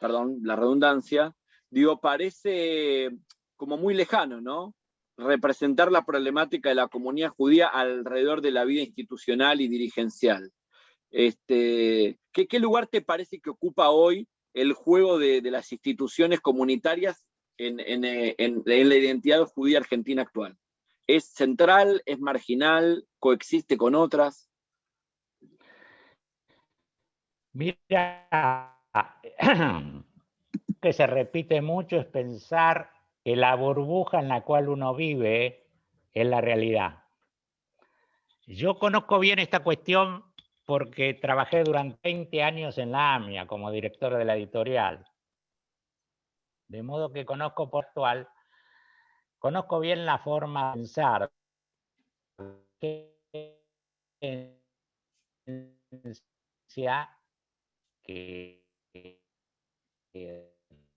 perdón, la redundancia, digo, parece como muy lejano, ¿no? Representar la problemática de la comunidad judía alrededor de la vida institucional y dirigencial. ¿Qué lugar te parece que ocupa hoy el juego de las instituciones comunitarias en la identidad judía argentina actual? ¿Es central? ¿Es marginal? ¿Coexiste con otras? Mira, que se repite mucho es pensar que la burbuja en la cual uno vive es la realidad. Yo conozco bien esta cuestión porque trabajé durante 20 años en la AMIA como director de la editorial. De modo que conozco bien la forma de pensar que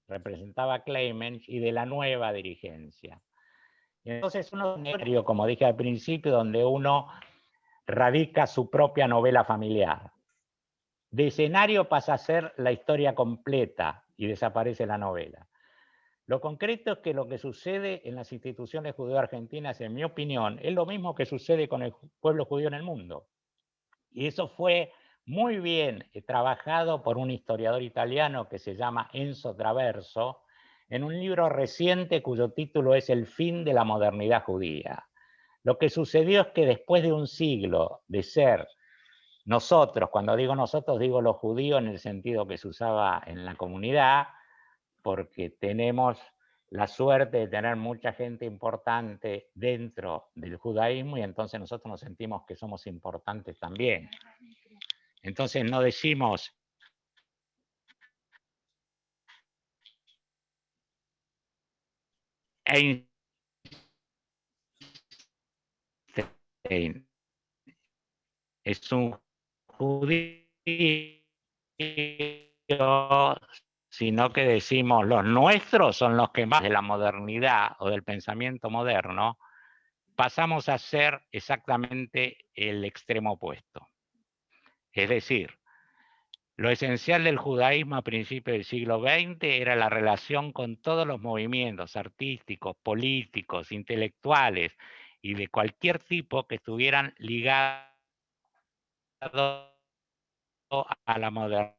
representaba Claymensch y de la nueva dirigencia. Entonces uno, como dije al principio, donde uno radica su propia novela familiar. De escenario pasa a ser la historia completa y desaparece la novela. Lo concreto es que lo que sucede en las instituciones judeo-argentinas, en mi opinión, es lo mismo que sucede con el pueblo judío en el mundo. Y eso fue muy bien trabajado por un historiador italiano que se llama Enzo Traverso, en un libro reciente cuyo título es El fin de la modernidad judía. Lo que sucedió es que después de un siglo de ser nosotros, cuando digo nosotros, digo los judíos en el sentido que se usaba en la comunidad, porque tenemos la suerte de tener mucha gente importante dentro del judaísmo y entonces nosotros nos sentimos que somos importantes también. Entonces no decimos Einstein es un judío, sino que decimos los nuestros son los que más de la modernidad o del pensamiento moderno pasamos a ser exactamente el extremo opuesto. Es decir, lo esencial del judaísmo a principios del siglo XX era la relación con todos los movimientos artísticos, políticos, intelectuales y de cualquier tipo que estuvieran ligados a la modernidad,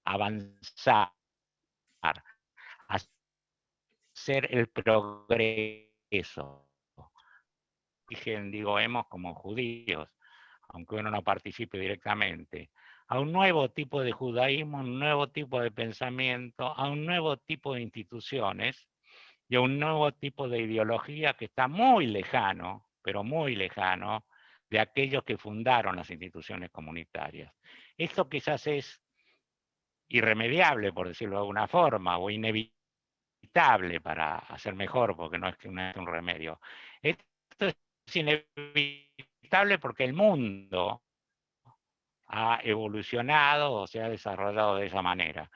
avanzar, hacer ser el progreso. Digo, hemos como judíos, aunque uno no participe directamente, a un nuevo tipo de judaísmo, un nuevo tipo de pensamiento, a un nuevo tipo de instituciones y a un nuevo tipo de ideología que está muy lejano, pero muy lejano, de aquellos que fundaron las instituciones comunitarias. Esto quizás es irremediable, por decirlo de alguna forma, o inevitable para hacer mejor, porque no es un remedio. Esto es inevitable porque el mundo ha evolucionado o se ha desarrollado de esa manera.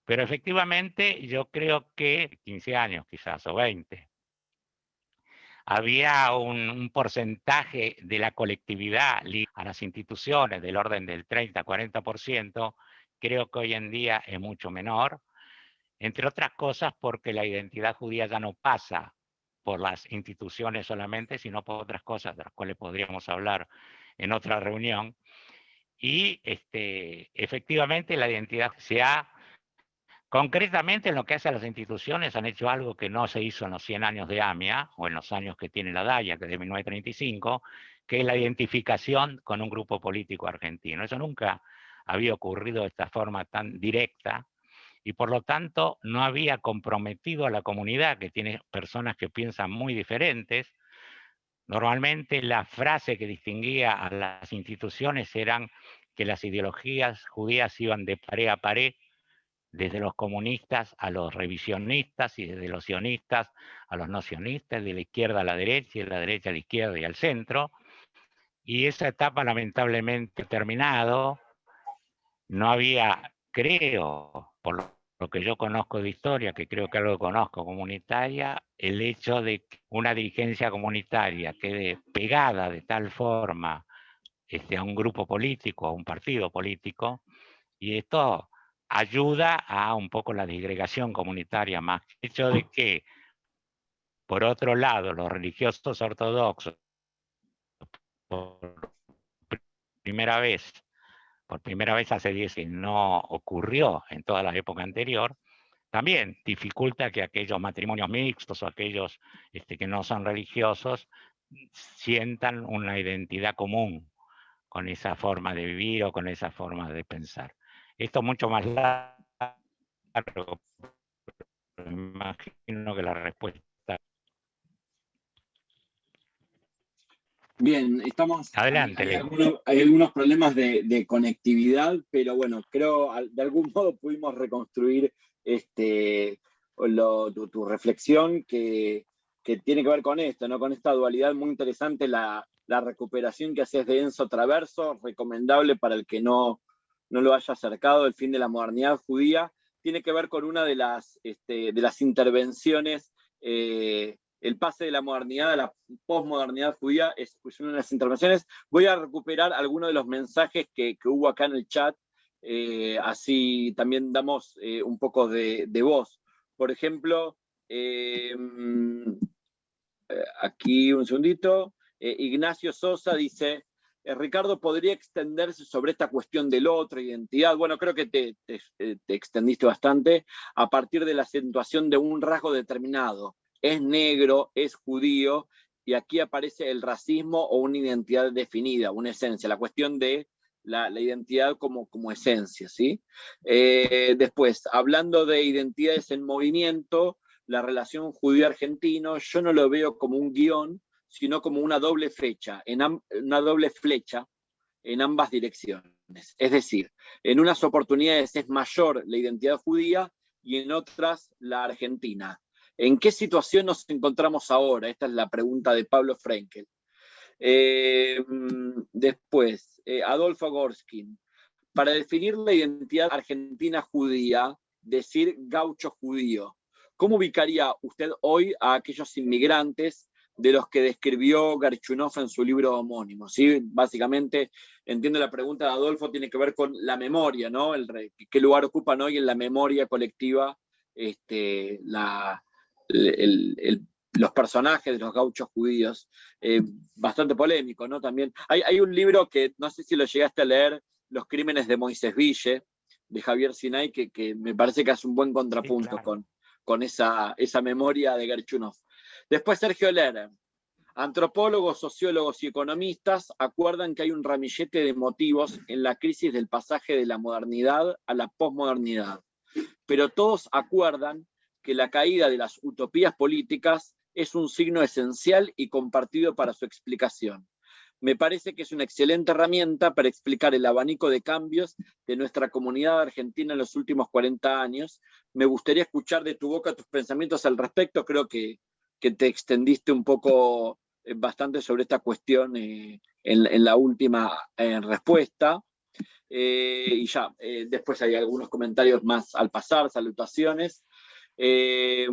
Pero efectivamente yo creo que 15 años quizás, o 20, había un porcentaje de la colectividad a las instituciones del orden del 30-40%, creo que hoy en día es mucho menor, entre otras cosas porque la identidad judía ya no pasa por las instituciones solamente, sino por otras cosas de las cuales podríamos hablar en otra reunión. Y efectivamente la identidad se ha, concretamente en lo que hace a las instituciones, han hecho algo que no se hizo en los 100 años de AMIA, o en los años que tiene la DAIA, que es de 1935, que es la identificación con un grupo político argentino. Eso nunca había ocurrido de esta forma tan directa, y por lo tanto no había comprometido a la comunidad, que tiene personas que piensan muy diferentes. Normalmente la frase que distinguía a las instituciones eran que las ideologías judías iban de pared a pared, desde los comunistas a los revisionistas y desde los sionistas a los no sionistas, de la izquierda a la derecha y de la derecha a la izquierda y al centro. Y esa etapa lamentablemente ha terminado. No había, creo, por lo que yo conozco de historia, que creo que algo conozco comunitaria, el hecho de que una dirigencia comunitaria quede pegada de tal forma a un grupo político, a un partido político, y esto ayuda a un poco la disgregación comunitaria más. El hecho de que, por otro lado, los religiosos ortodoxos, por primera vez hace 10 años, no ocurrió en toda la época anterior, también dificulta que aquellos matrimonios mixtos o aquellos que no son religiosos sientan una identidad común con esa forma de vivir o con esa forma de pensar. Esto es mucho más largo, pero imagino que la respuesta... Bien, Adelante, Leo. hay algunos problemas de conectividad, pero bueno, creo de algún modo pudimos reconstruir tu reflexión que tiene que ver con esto, ¿no? Con esta dualidad muy interesante, la recuperación que haces de Enzo Traverso, recomendable para el que no lo haya acercado, El fin de la modernidad judía, tiene que ver con una de las intervenciones, el pase de la modernidad a la posmodernidad judía es una de las intervenciones. Voy a recuperar algunos de los mensajes que hubo acá en el chat, así también damos un poco de voz. Por ejemplo, aquí un segundito, Ignacio Sosa dice, Ricardo, ¿podría extenderse sobre esta cuestión del otro, identidad? Bueno, creo que te extendiste bastante a partir de la acentuación de un rasgo determinado. Es negro, es judío, y aquí aparece el racismo o una identidad definida, una esencia, la cuestión de la identidad como esencia, ¿sí? Después, hablando de identidades en movimiento, la relación judío-argentino, yo no lo veo como un guión, sino como una doble flecha en ambas direcciones. Es decir, en unas oportunidades es mayor la identidad judía y en otras la argentina. ¿En qué situación nos encontramos ahora? Esta es la pregunta de Pablo Frenkel. Después, Adolfo Gorskin. Para definir la identidad argentina judía, decir gaucho judío, ¿cómo ubicaría usted hoy a aquellos inmigrantes de los que describió Garchunov en su libro homónimo? ¿Sí? Básicamente, entiendo la pregunta de Adolfo, tiene que ver con la memoria, ¿no? ¿Qué lugar ocupan hoy en la memoria colectiva los personajes de los gauchos judíos? Bastante polémico, ¿no? También hay un libro que no sé si lo llegaste a leer, Los crímenes de Moisés Ville, de Javier Sinay, que me parece que hace un buen contrapunto, sí, claro, con esa memoria de Gerchunov. Después Sergio Lerner. Antropólogos, sociólogos y economistas acuerdan que hay un ramillete de motivos en la crisis del pasaje de la modernidad a la posmodernidad, pero todos acuerdan que la caída de las utopías políticas es un signo esencial y compartido para su explicación. Me parece que es una excelente herramienta para explicar el abanico de cambios de nuestra comunidad argentina en los últimos 40 años. Me gustaría escuchar de tu boca tus pensamientos al respecto. Creo que te extendiste un poco bastante sobre esta cuestión en la última respuesta. Y ya, después hay algunos comentarios más al pasar, salutaciones. ¿Querés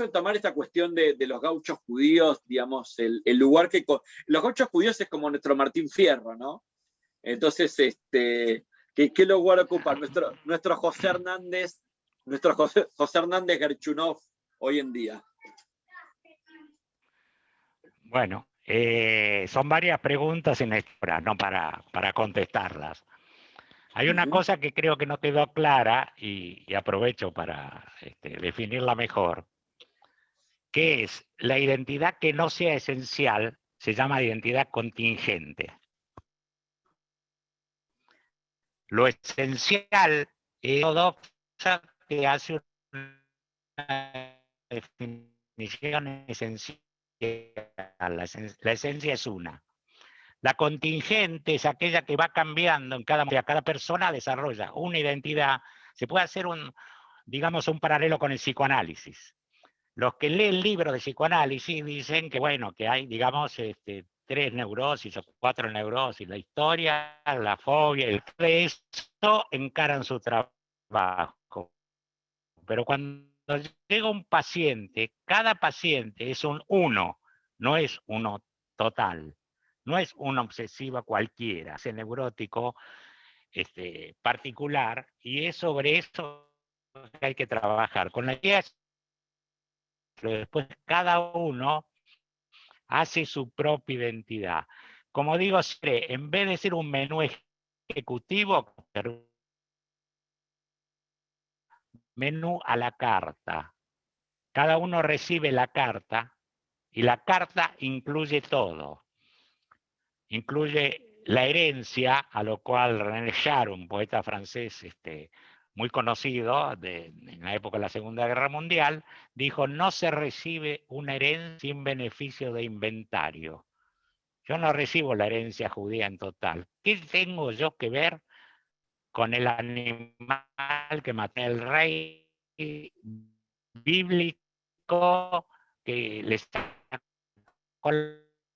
retomar esta cuestión de los gauchos judíos, digamos, el lugar que... Los gauchos judíos es como nuestro Martín Fierro, ¿no? Entonces, ¿qué lugar ocupa nuestro José Hernández Gerchunov hoy en día? Bueno, son varias preguntas en esta, ¿no? Para contestarlas. Hay una cosa que creo que no quedó clara y aprovecho para definirla mejor, que es la identidad que no sea esencial, se llama identidad contingente. Lo esencial es todo que hace una definición esencial. La esencia es una. La contingente es aquella que va cambiando en cada persona desarrolla una identidad. Se puede hacer digamos, un paralelo con el psicoanálisis. Los que leen libros de psicoanálisis dicen que, bueno, que hay, digamos, 3 neurosis o 4 neurosis, la historia, la fobia, el de eso encaran su trabajo. Pero cuando llega un paciente, cada paciente es un uno, no es uno total. No es una obsesiva cualquiera, es neurótico particular, y es sobre eso que hay que trabajar. Con la idea, pero después cada uno hace su propia identidad. Como digo, en vez de ser un menú ejecutivo, menú a la carta. Cada uno recibe la carta y la carta incluye todo. Incluye la herencia, a lo cual René Char, un poeta francés muy conocido en la época de la Segunda Guerra Mundial, dijo: no se recibe una herencia sin beneficio de inventario. Yo no recibo la herencia judía en total. ¿Qué tengo yo que ver con el animal que maté el rey bíblico que le sacó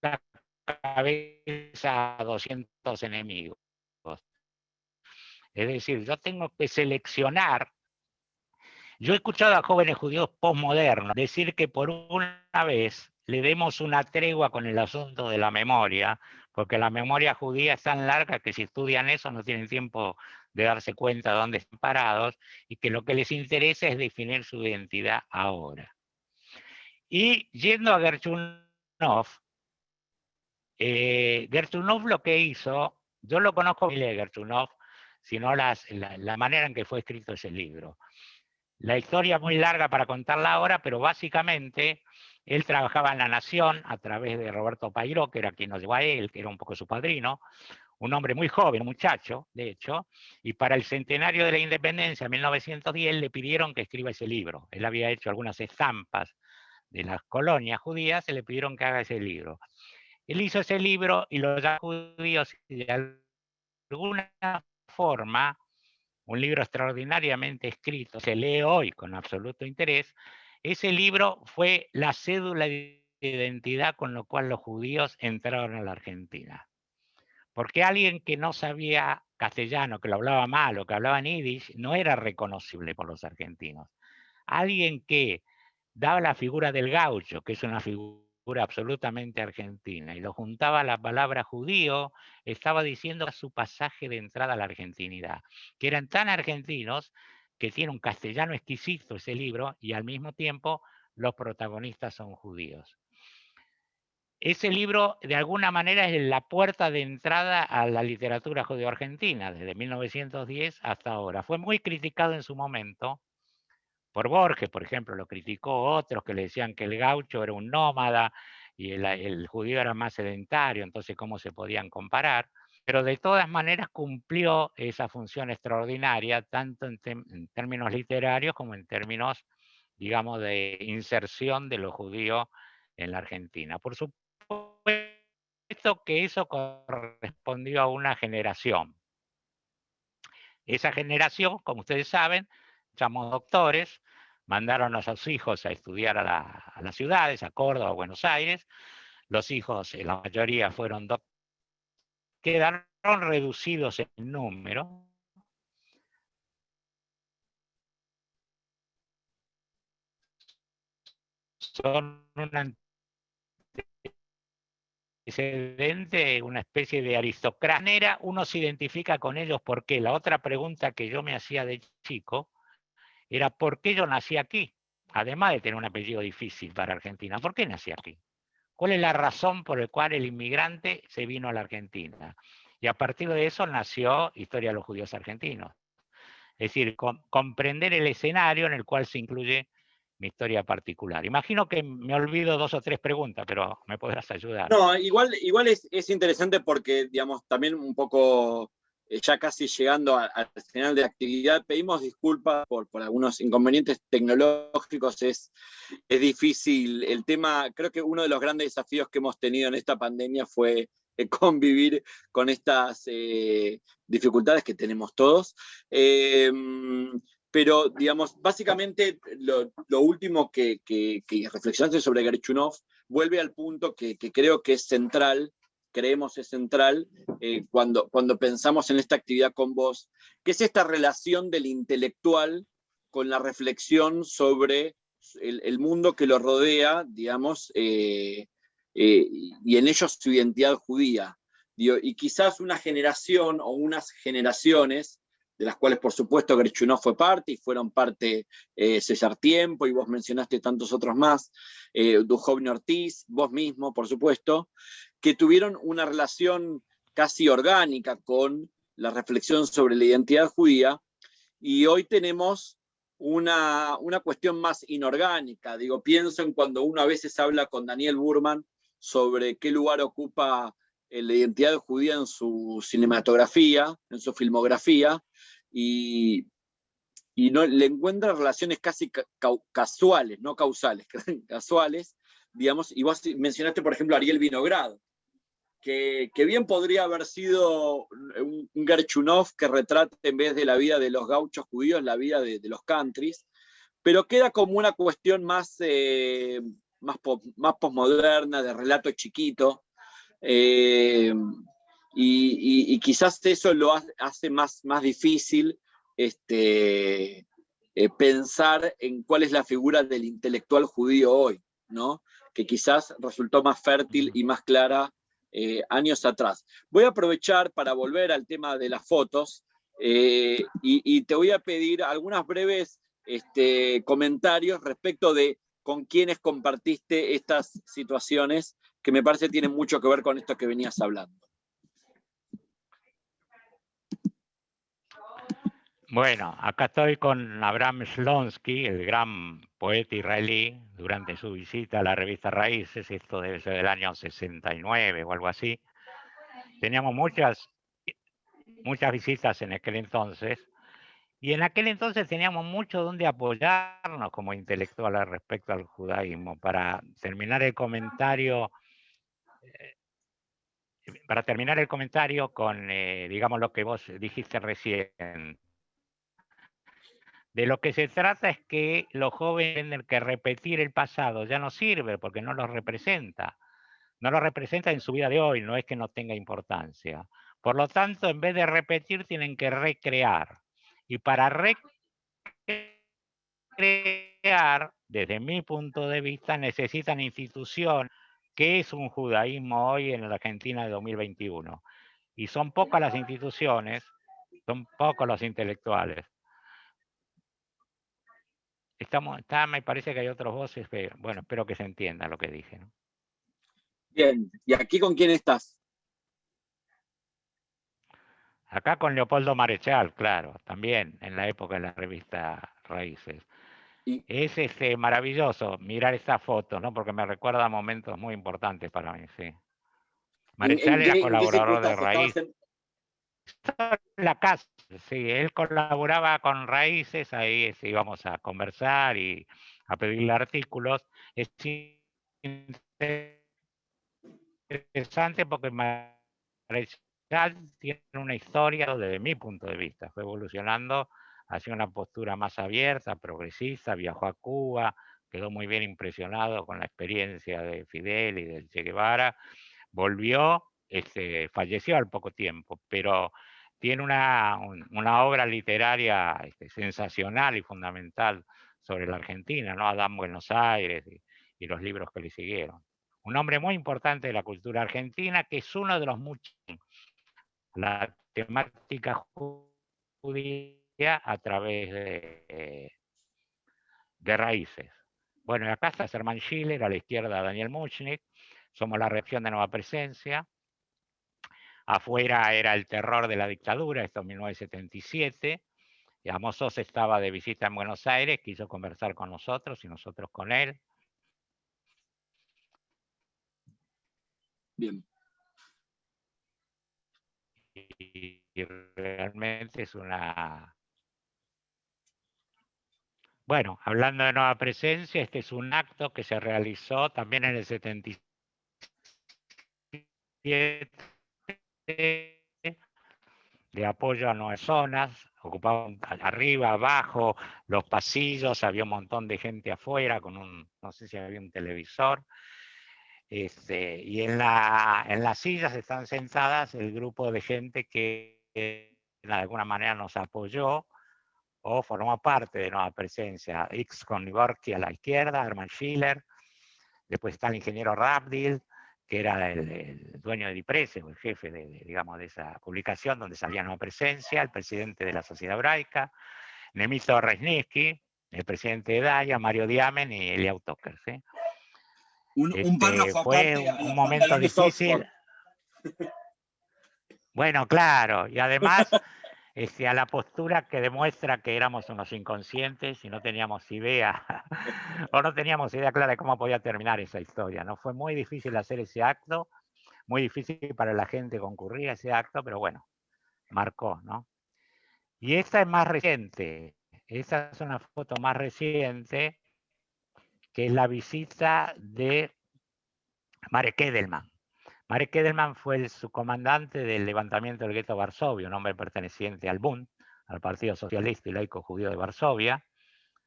la cabeza a 200 enemigos? Es decir, yo tengo que seleccionar. Yo he escuchado a jóvenes judíos postmodernos decir que por una vez le demos una tregua con el asunto de la memoria, porque la memoria judía es tan larga que si estudian eso no tienen tiempo de darse cuenta de dónde están parados, y que lo que les interesa es definir su identidad ahora. Y yendo a Gerchunov, Gerchunov lo que hizo, yo lo conozco de Gerchunov, sino la manera en que fue escrito ese libro. La historia es muy larga para contarla ahora, pero básicamente él trabajaba en La Nación a través de Roberto Pairó, que era quien nos llevó a él, que era un poco su padrino, un hombre muy joven, muchacho, de hecho, y para el centenario de la independencia, en 1910, le pidieron que escriba ese libro. Él había hecho algunas estampas de las colonias judías, se le pidieron que haga ese libro. Él hizo ese libro y los judíos, de alguna forma, un libro extraordinariamente escrito, se lee hoy con absoluto interés. Ese libro fue la cédula de identidad con lo cual los judíos entraron a la Argentina. Porque alguien que no sabía castellano, que lo hablaba mal o que hablaba en yiddish, no era reconocible por los argentinos. Alguien que daba la figura del gaucho, que es una figura absolutamente argentina, y lo juntaba a la palabra judío, estaba diciendo su pasaje de entrada a la argentinidad, que eran tan argentinos que tiene un castellano exquisito ese libro, y al mismo tiempo los protagonistas son judíos. Ese libro, de alguna manera, es la puerta de entrada a la literatura judeo-argentina, desde 1910 hasta ahora. Fue muy criticado en su momento, por Borges, por ejemplo, lo criticó otros que le decían que el gaucho era un nómada y el judío era más sedentario, entonces cómo se podían comparar. Pero de todas maneras cumplió esa función extraordinaria, tanto en términos literarios como en términos, digamos, de inserción de lo judío en la Argentina. Por supuesto que eso correspondió a una generación. Esa generación, como ustedes saben, somos doctores, mandaron a sus hijos a estudiar a las ciudades, a Córdoba, a Buenos Aires. Los hijos, la mayoría fueron doctores, quedaron reducidos en número. Son un antecedente, una especie de aristocracia. Uno se identifica con ellos porque la otra pregunta que yo me hacía de chico era ¿por qué yo nací aquí? Además de tener un apellido difícil para Argentina, ¿por qué nací aquí? ¿Cuál es la razón por la cual el inmigrante se vino a la Argentina? Y a partir de eso nació Historia de los Judíos Argentinos. Es decir, comprender el escenario en el cual se incluye mi historia particular. Imagino que me olvido 2 o 3 preguntas, pero me podrás ayudar. No, igual es interesante porque, digamos, también un poco, ya casi llegando al final de la actividad, pedimos disculpas por algunos inconvenientes tecnológicos. Es difícil el tema. Creo que uno de los grandes desafíos que hemos tenido en esta pandemia fue convivir con estas dificultades que tenemos todos. Pero, digamos, básicamente lo último que reflexionaste sobre Gerchunov vuelve al punto que creo que es central, creemos es central, cuando pensamos en esta actividad con vos, que es esta relación del intelectual con la reflexión sobre el mundo que lo rodea, digamos, y en ellos su identidad judía. Y quizás una generación o unas generaciones, de las cuales por supuesto Gerchunov fue parte, y fueron parte César Tiempo, y vos mencionaste tantos otros más, Duhovne Ortiz, vos mismo, por supuesto, que tuvieron una relación casi orgánica con la reflexión sobre la identidad judía, y hoy tenemos una cuestión más inorgánica. Digo, pienso en cuando uno a veces habla con Daniel Burman sobre qué lugar ocupa la identidad judía en su cinematografía, en su filmografía, y no, le encuentra relaciones casi casuales, no causales, casuales, digamos, y vos mencionaste, por ejemplo, a Ariel Vinograd, que bien podría haber sido un Gerchunov que retrate en vez de la vida de los gauchos judíos, la vida de los countries, pero queda como una cuestión más posmoderna, de relato chiquito, y quizás eso lo hace más difícil pensar en cuál es la figura del intelectual judío hoy, ¿no? Que quizás resultó más fértil y más clara años atrás. Voy a aprovechar para volver al tema de las fotos y te voy a pedir algunas breves comentarios respecto de con quiénes compartiste estas situaciones que me parece tienen mucho que ver con esto que venías hablando. Bueno, acá estoy con Abraham Shlonsky, el gran poeta israelí, durante su visita a la revista Raíces, esto debe ser del año 69 o algo así. Teníamos muchas visitas en aquel entonces, y en aquel entonces teníamos mucho donde apoyarnos como intelectuales respecto al judaísmo. Para terminar el comentario con, digamos, lo que vos dijiste recién. De lo que se trata es que los jóvenes entienden que repetir el pasado ya no sirve porque no los representa. No los representa en su vida de hoy, no es que no tenga importancia. Por lo tanto, en vez de repetir, tienen que recrear. Y para recrear, desde mi punto de vista, necesitan institución. ¿Qué es un judaísmo hoy en la Argentina de 2021? Y son pocas las instituciones, son pocos los intelectuales. Me parece que hay otros voces, pero bueno, espero que se entienda lo que dije, ¿no? Bien, ¿y aquí con quién estás? Acá con Leopoldo Marechal, claro, también en la época de la revista Raíces. Es maravilloso mirar estas fotos, ¿no? Porque me recuerda a momentos muy importantes para mí, sí. Marechal era en qué colaborador de circunstancias Raíz. La casa, sí, él colaboraba con Raíces, ahí íbamos a conversar y a pedirle artículos. Es interesante porque Marechal tiene una historia desde mi punto de vista, fue evolucionando hacia una postura más abierta, progresista, viajó a Cuba, quedó muy bien impresionado con la experiencia de Fidel y del Che Guevara, volvió, falleció al poco tiempo, pero tiene una obra literaria sensacional y fundamental sobre la Argentina, ¿no? Adán Buenos Aires y los libros que le siguieron. Un hombre muy importante de la cultura argentina, que es uno de los muchos, la temática judía a través de Raíces. Bueno, acá está Hermann Schiller, a la izquierda Daniel Muchnik, somos la reacción de Nueva Presencia. Afuera era el terror de la dictadura, esto en 1977. Y Amos Oz estaba de visita en Buenos Aires, quiso conversar con nosotros y nosotros con él. Bien. Y realmente es una... Bueno, hablando de Nueva Presencia, este es un acto que se realizó también en el 77 de apoyo a 9 zonas, ocupaban arriba, abajo, los pasillos, había un montón de gente afuera con no sé si había un televisor, y en las sillas están sentadas el grupo de gente que de alguna manera nos apoyó o formó parte de Nueva Presencia. X con Liborski a la izquierda, Hermann Schiller, después está el ingeniero Rabdil, que era el dueño de Diprese, o el jefe digamos, de esa publicación donde salía Nueva Presencia, el presidente de la Sociedad Hebraica, Nemito Resniski, el presidente de DAIA, Mario Diamen y Eliau Toker, ¿sí? Un párrafo fue aparte un momento difícil. Bueno, claro, y además a la postura que demuestra que éramos unos inconscientes y no teníamos idea, o no teníamos idea clara de cómo podía terminar esa historia, ¿no? Fue muy difícil hacer ese acto, muy difícil para la gente concurrir a ese acto, pero bueno, marcó, ¿no? Y esta es más reciente, esta es una foto más reciente, que es la visita de Marek Edelman. Marek Edelman fue el subcomandante del levantamiento del gueto de Varsovia, un hombre perteneciente al Bund, al Partido Socialista y Laico Judío de Varsovia.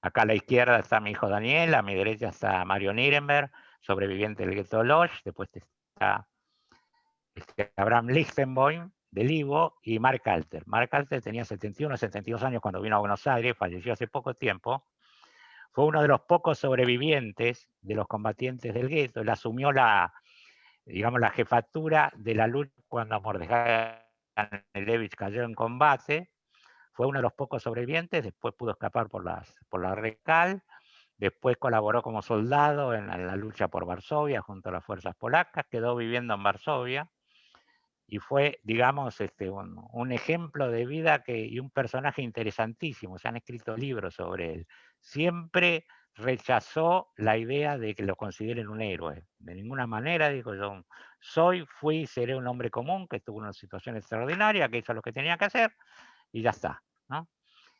Acá a la izquierda está mi hijo Daniel, a mi derecha está Mario Nirenberg, sobreviviente del gueto de Lodz, después está Abraham Lichtenboim, del Ivo, y Mark Alter. Mark Alter tenía 71, 72 años cuando vino a Buenos Aires, falleció hace poco tiempo. Fue uno de los pocos sobrevivientes de los combatientes del gueto. Él asumió la jefatura de la lucha cuando Mordejai Anelevich cayó en combate. Fue uno de los pocos sobrevivientes, después pudo escapar por la Recal, después colaboró como soldado en la lucha por Varsovia junto a las fuerzas polacas, quedó viviendo en Varsovia y fue, digamos, un ejemplo de vida y un personaje interesantísimo. Se han escrito libros sobre él. Siempre rechazó la idea de que lo consideren un héroe. De ninguna manera, dijo: yo fui y seré un hombre común que estuvo en una situación extraordinaria, que hizo lo que tenía que hacer y ya está, ¿no?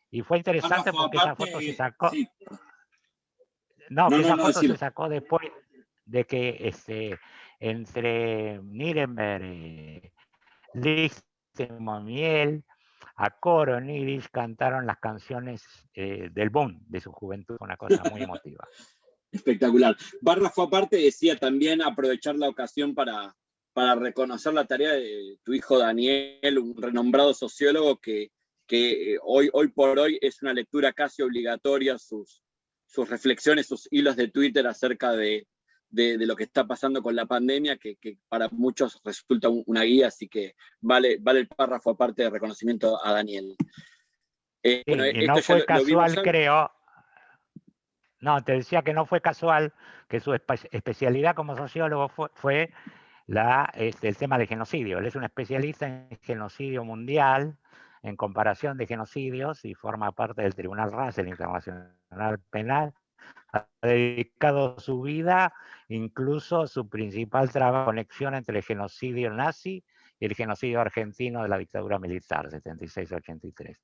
Y fue interesante porque esa foto se sacó. Sí. Esa foto se sacó después de que entre Nirenberg, Lichtenboim y él, a coro en Yiddish, cantaron las canciones del Bund de su juventud, una cosa muy emotiva. Espectacular. Párrafo aparte decía también aprovechar la ocasión para reconocer la tarea de tu hijo Daniel, un renombrado sociólogo que hoy por hoy es una lectura casi obligatoria, sus reflexiones, sus hilos de Twitter acerca de lo que está pasando con la pandemia, que para muchos resulta una guía, así que vale el párrafo aparte de reconocimiento a Daniel. Bueno, y no fue casual, creo. No, te decía que no fue casual que su especialidad como sociólogo fue el tema de genocidio. Él es un especialista en genocidio mundial, en comparación de genocidios, y forma parte del Tribunal Russell Internacional Internacional Penal, ha dedicado su vida, incluso su principal trabajo, conexión entre el genocidio nazi y el genocidio argentino de la dictadura militar, 76-83.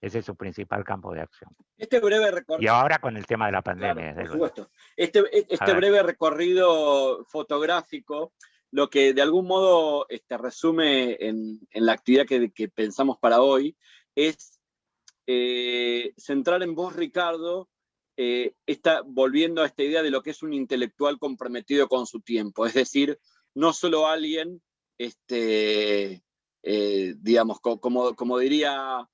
Ese es su principal campo de acción. Este breve Y recorrido, ahora con el tema de la pandemia, claro, desde por luego. supuesto. Este breve recorrido fotográfico, lo que de algún modo resume en la actividad que pensamos para hoy, es centrar en vos, Ricardo, volviendo a esta idea de lo que es un intelectual comprometido con su tiempo, es decir, no solo alguien, digamos, como diría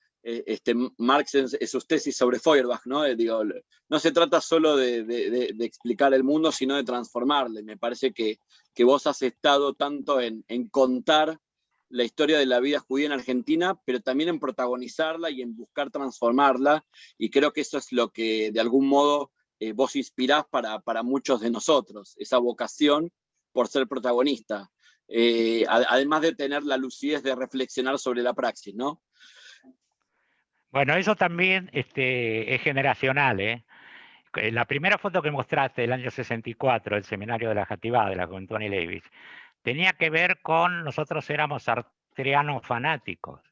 Marx en sus tesis sobre Feuerbach, ¿no? Digo, no se trata solo de explicar el mundo, sino de transformarle. Me parece que vos has estado tanto en contar la historia de la vida judía en Argentina, pero también en protagonizarla y en buscar transformarla, y creo que eso es lo que de algún modo vos inspirás para muchos de nosotros, esa vocación por ser protagonista, además de tener la lucidez de reflexionar sobre la praxis, ¿no? Bueno, eso también es generacional, ¿eh? La primera foto que mostraste del año 64, el seminario de la Jativá, de la Juventud Leibich, tenía que ver con nosotros éramos sartreanos fanáticos.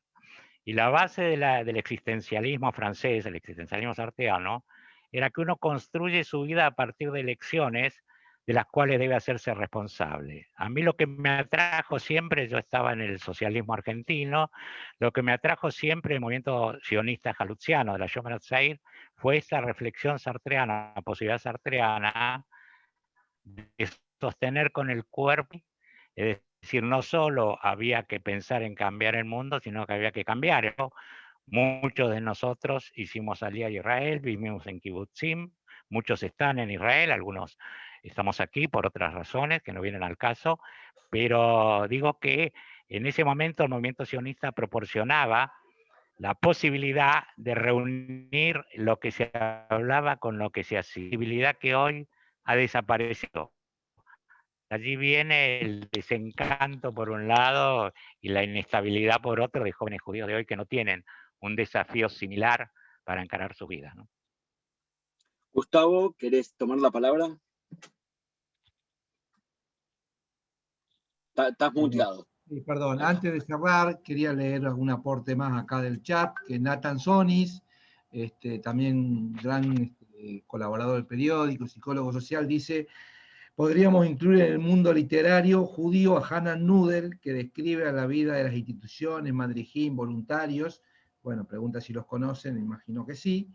Y la base del existencialismo francés, el existencialismo sartreano, era que uno construye su vida a partir de elecciones de las cuales debe hacerse responsable. A mí lo que me atrajo siempre, yo estaba en el socialismo argentino, lo que me atrajo siempre el movimiento sionista jaluziano de la Shomer Hatzair fue esa reflexión sartreana, la posibilidad sartreana de sostener con el cuerpo, es decir, no solo había que pensar en cambiar el mundo, sino que había que cambiar, ¿no? Muchos de nosotros hicimos Aliyá a Israel, vivimos en Kibbutzim, muchos están en Israel, algunos estamos aquí por otras razones que no vienen al caso, pero digo que en ese momento el movimiento sionista proporcionaba la posibilidad de reunir lo que se hablaba con lo que se hacía, posibilidad que hoy ha desaparecido. Allí viene el desencanto por un lado y la inestabilidad por otro de jóvenes judíos de hoy que no tienen un desafío similar para encarar su vida, ¿no? Gustavo, ¿querés tomar la palabra? Estás muteado. Perdón, antes de cerrar, quería leer algún aporte más acá del chat, que Nathan Sonis, también gran colaborador del periódico, psicólogo social, dice: podríamos incluir en el mundo literario judío a Hanan Nudel, que describe a la vida de las instituciones, madrijín, voluntarios. Bueno, pregunta si los conocen, imagino que sí.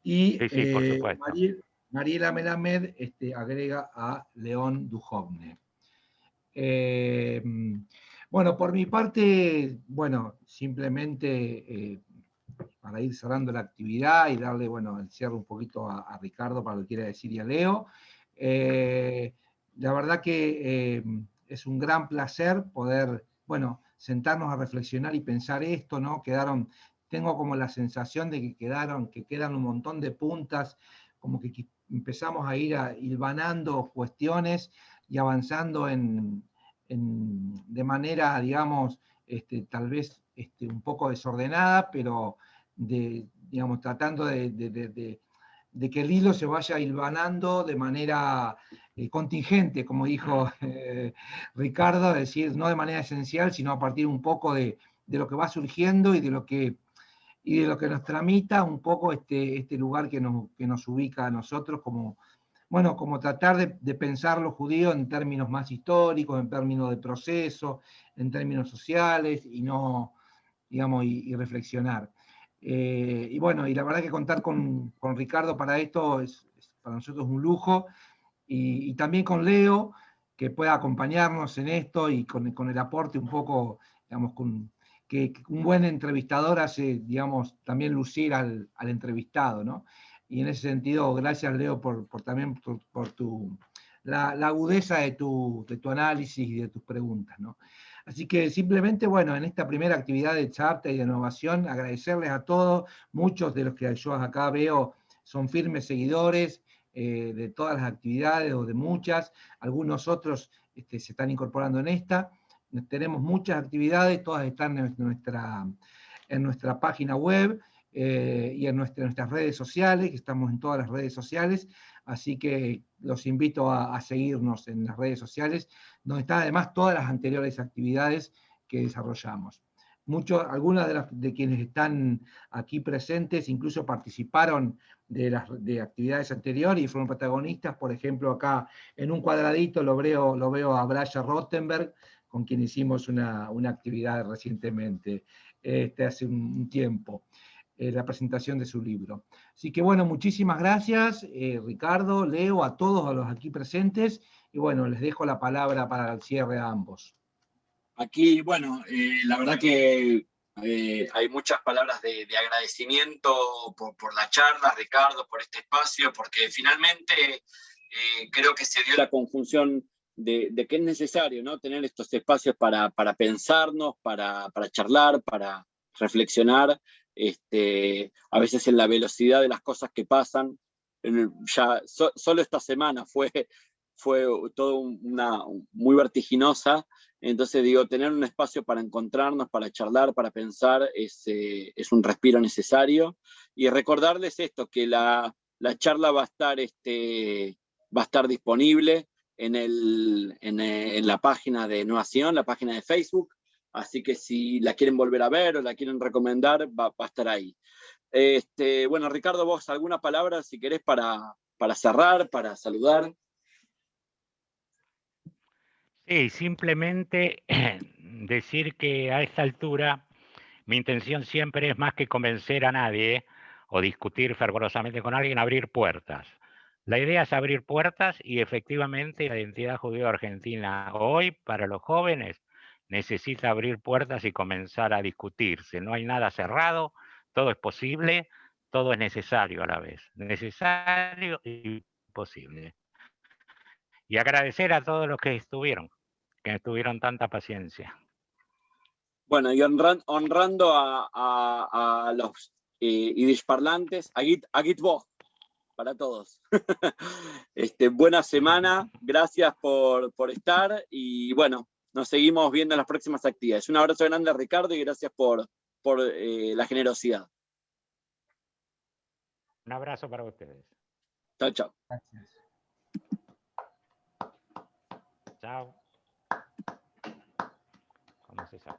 Y sí, por supuesto. Mariela Melamed agrega a León Duhovne. Bueno, por mi parte, bueno, simplemente para ir cerrando la actividad y darle, bueno, el cierre un poquito a Ricardo para lo que quiera decir y a Leo. La verdad que es un gran placer poder, bueno, sentarnos a reflexionar y pensar esto, ¿no? Tengo como la sensación de que quedan un montón de puntas, como que empezamos a ir hilvanando cuestiones y avanzando de manera, digamos, tal vez un poco desordenada, pero digamos, tratando de que el hilo se vaya hilvanando de manera contingente, como dijo Ricardo, es decir, no de manera esencial, sino a partir un poco de lo que va surgiendo y de lo que nos tramita un poco este lugar que nos ubica a nosotros como, bueno, como tratar de pensar los judíos en términos más históricos, en términos de proceso, en términos sociales, y no, digamos, y reflexionar. Y bueno, y la verdad que contar con Ricardo para esto para nosotros un lujo, y también con Leo, que pueda acompañarnos en esto y con el aporte un poco, digamos, que un buen entrevistador hace, digamos, también lucir al entrevistado, ¿no? Y en ese sentido, gracias, Leo, también por la agudeza de tu análisis y de tus preguntas, ¿no? Así que simplemente, bueno, en esta primera actividad de charla y de innovación, agradecerles a todos. Muchos de los que yo acá veo son firmes seguidores de todas las actividades o de muchas. Algunos otros se están incorporando en esta. Tenemos muchas actividades, todas están en nuestra página web. y en nuestras redes sociales, que estamos en todas las redes sociales, así que los invito a seguirnos en las redes sociales, donde están además todas las anteriores actividades que desarrollamos. Algunas de quienes están aquí presentes incluso participaron de actividades anteriores y fueron protagonistas. Por ejemplo, acá en un cuadradito lo veo a Brian Rottenberg, con quien hicimos una actividad recientemente, hace un tiempo, la presentación de su libro. Así que bueno, muchísimas gracias, Ricardo, Leo, a todos a los aquí presentes, y bueno, les dejo la palabra para el cierre a ambos. Aquí, bueno, la verdad que hay muchas palabras de agradecimiento por la charla, Ricardo, por este espacio, porque finalmente creo que se dio la conjunción de que es necesario, ¿no?, tener estos espacios para pensarnos, para charlar, para reflexionar, a veces en la velocidad de las cosas que pasan. Solo esta semana fue todo muy vertiginosa. Entonces digo, tener un espacio para encontrarnos, para charlar, para pensar, es un respiro necesario. Y recordarles esto, que la charla va a estar disponible en la página de Novación, la página de Facebook. Así que si la quieren volver a ver o la quieren recomendar, va a estar ahí. Bueno, Ricardo, vos alguna palabra, si querés, para cerrar, para saludar. Sí, simplemente decir que a esta altura mi intención siempre es, más que convencer a nadie o discutir fervorosamente con alguien, abrir puertas. La idea es abrir puertas, y efectivamente la identidad judío-argentina hoy para los jóvenes necesita abrir puertas y comenzar a discutirse. No hay nada cerrado, todo es posible, todo es necesario a la vez. Necesario y posible. Y agradecer a todos los que tuvieron tanta paciencia. Bueno, y honrando a los Yiddish parlantes, Agit Bo, para todos. Buena semana, gracias por estar, y bueno, nos seguimos viendo en las próximas actividades. Un abrazo grande, Ricardo, y gracias por la generosidad. Un abrazo para ustedes. Chao, chao. Gracias. Chao. ¿Cómo se sabe?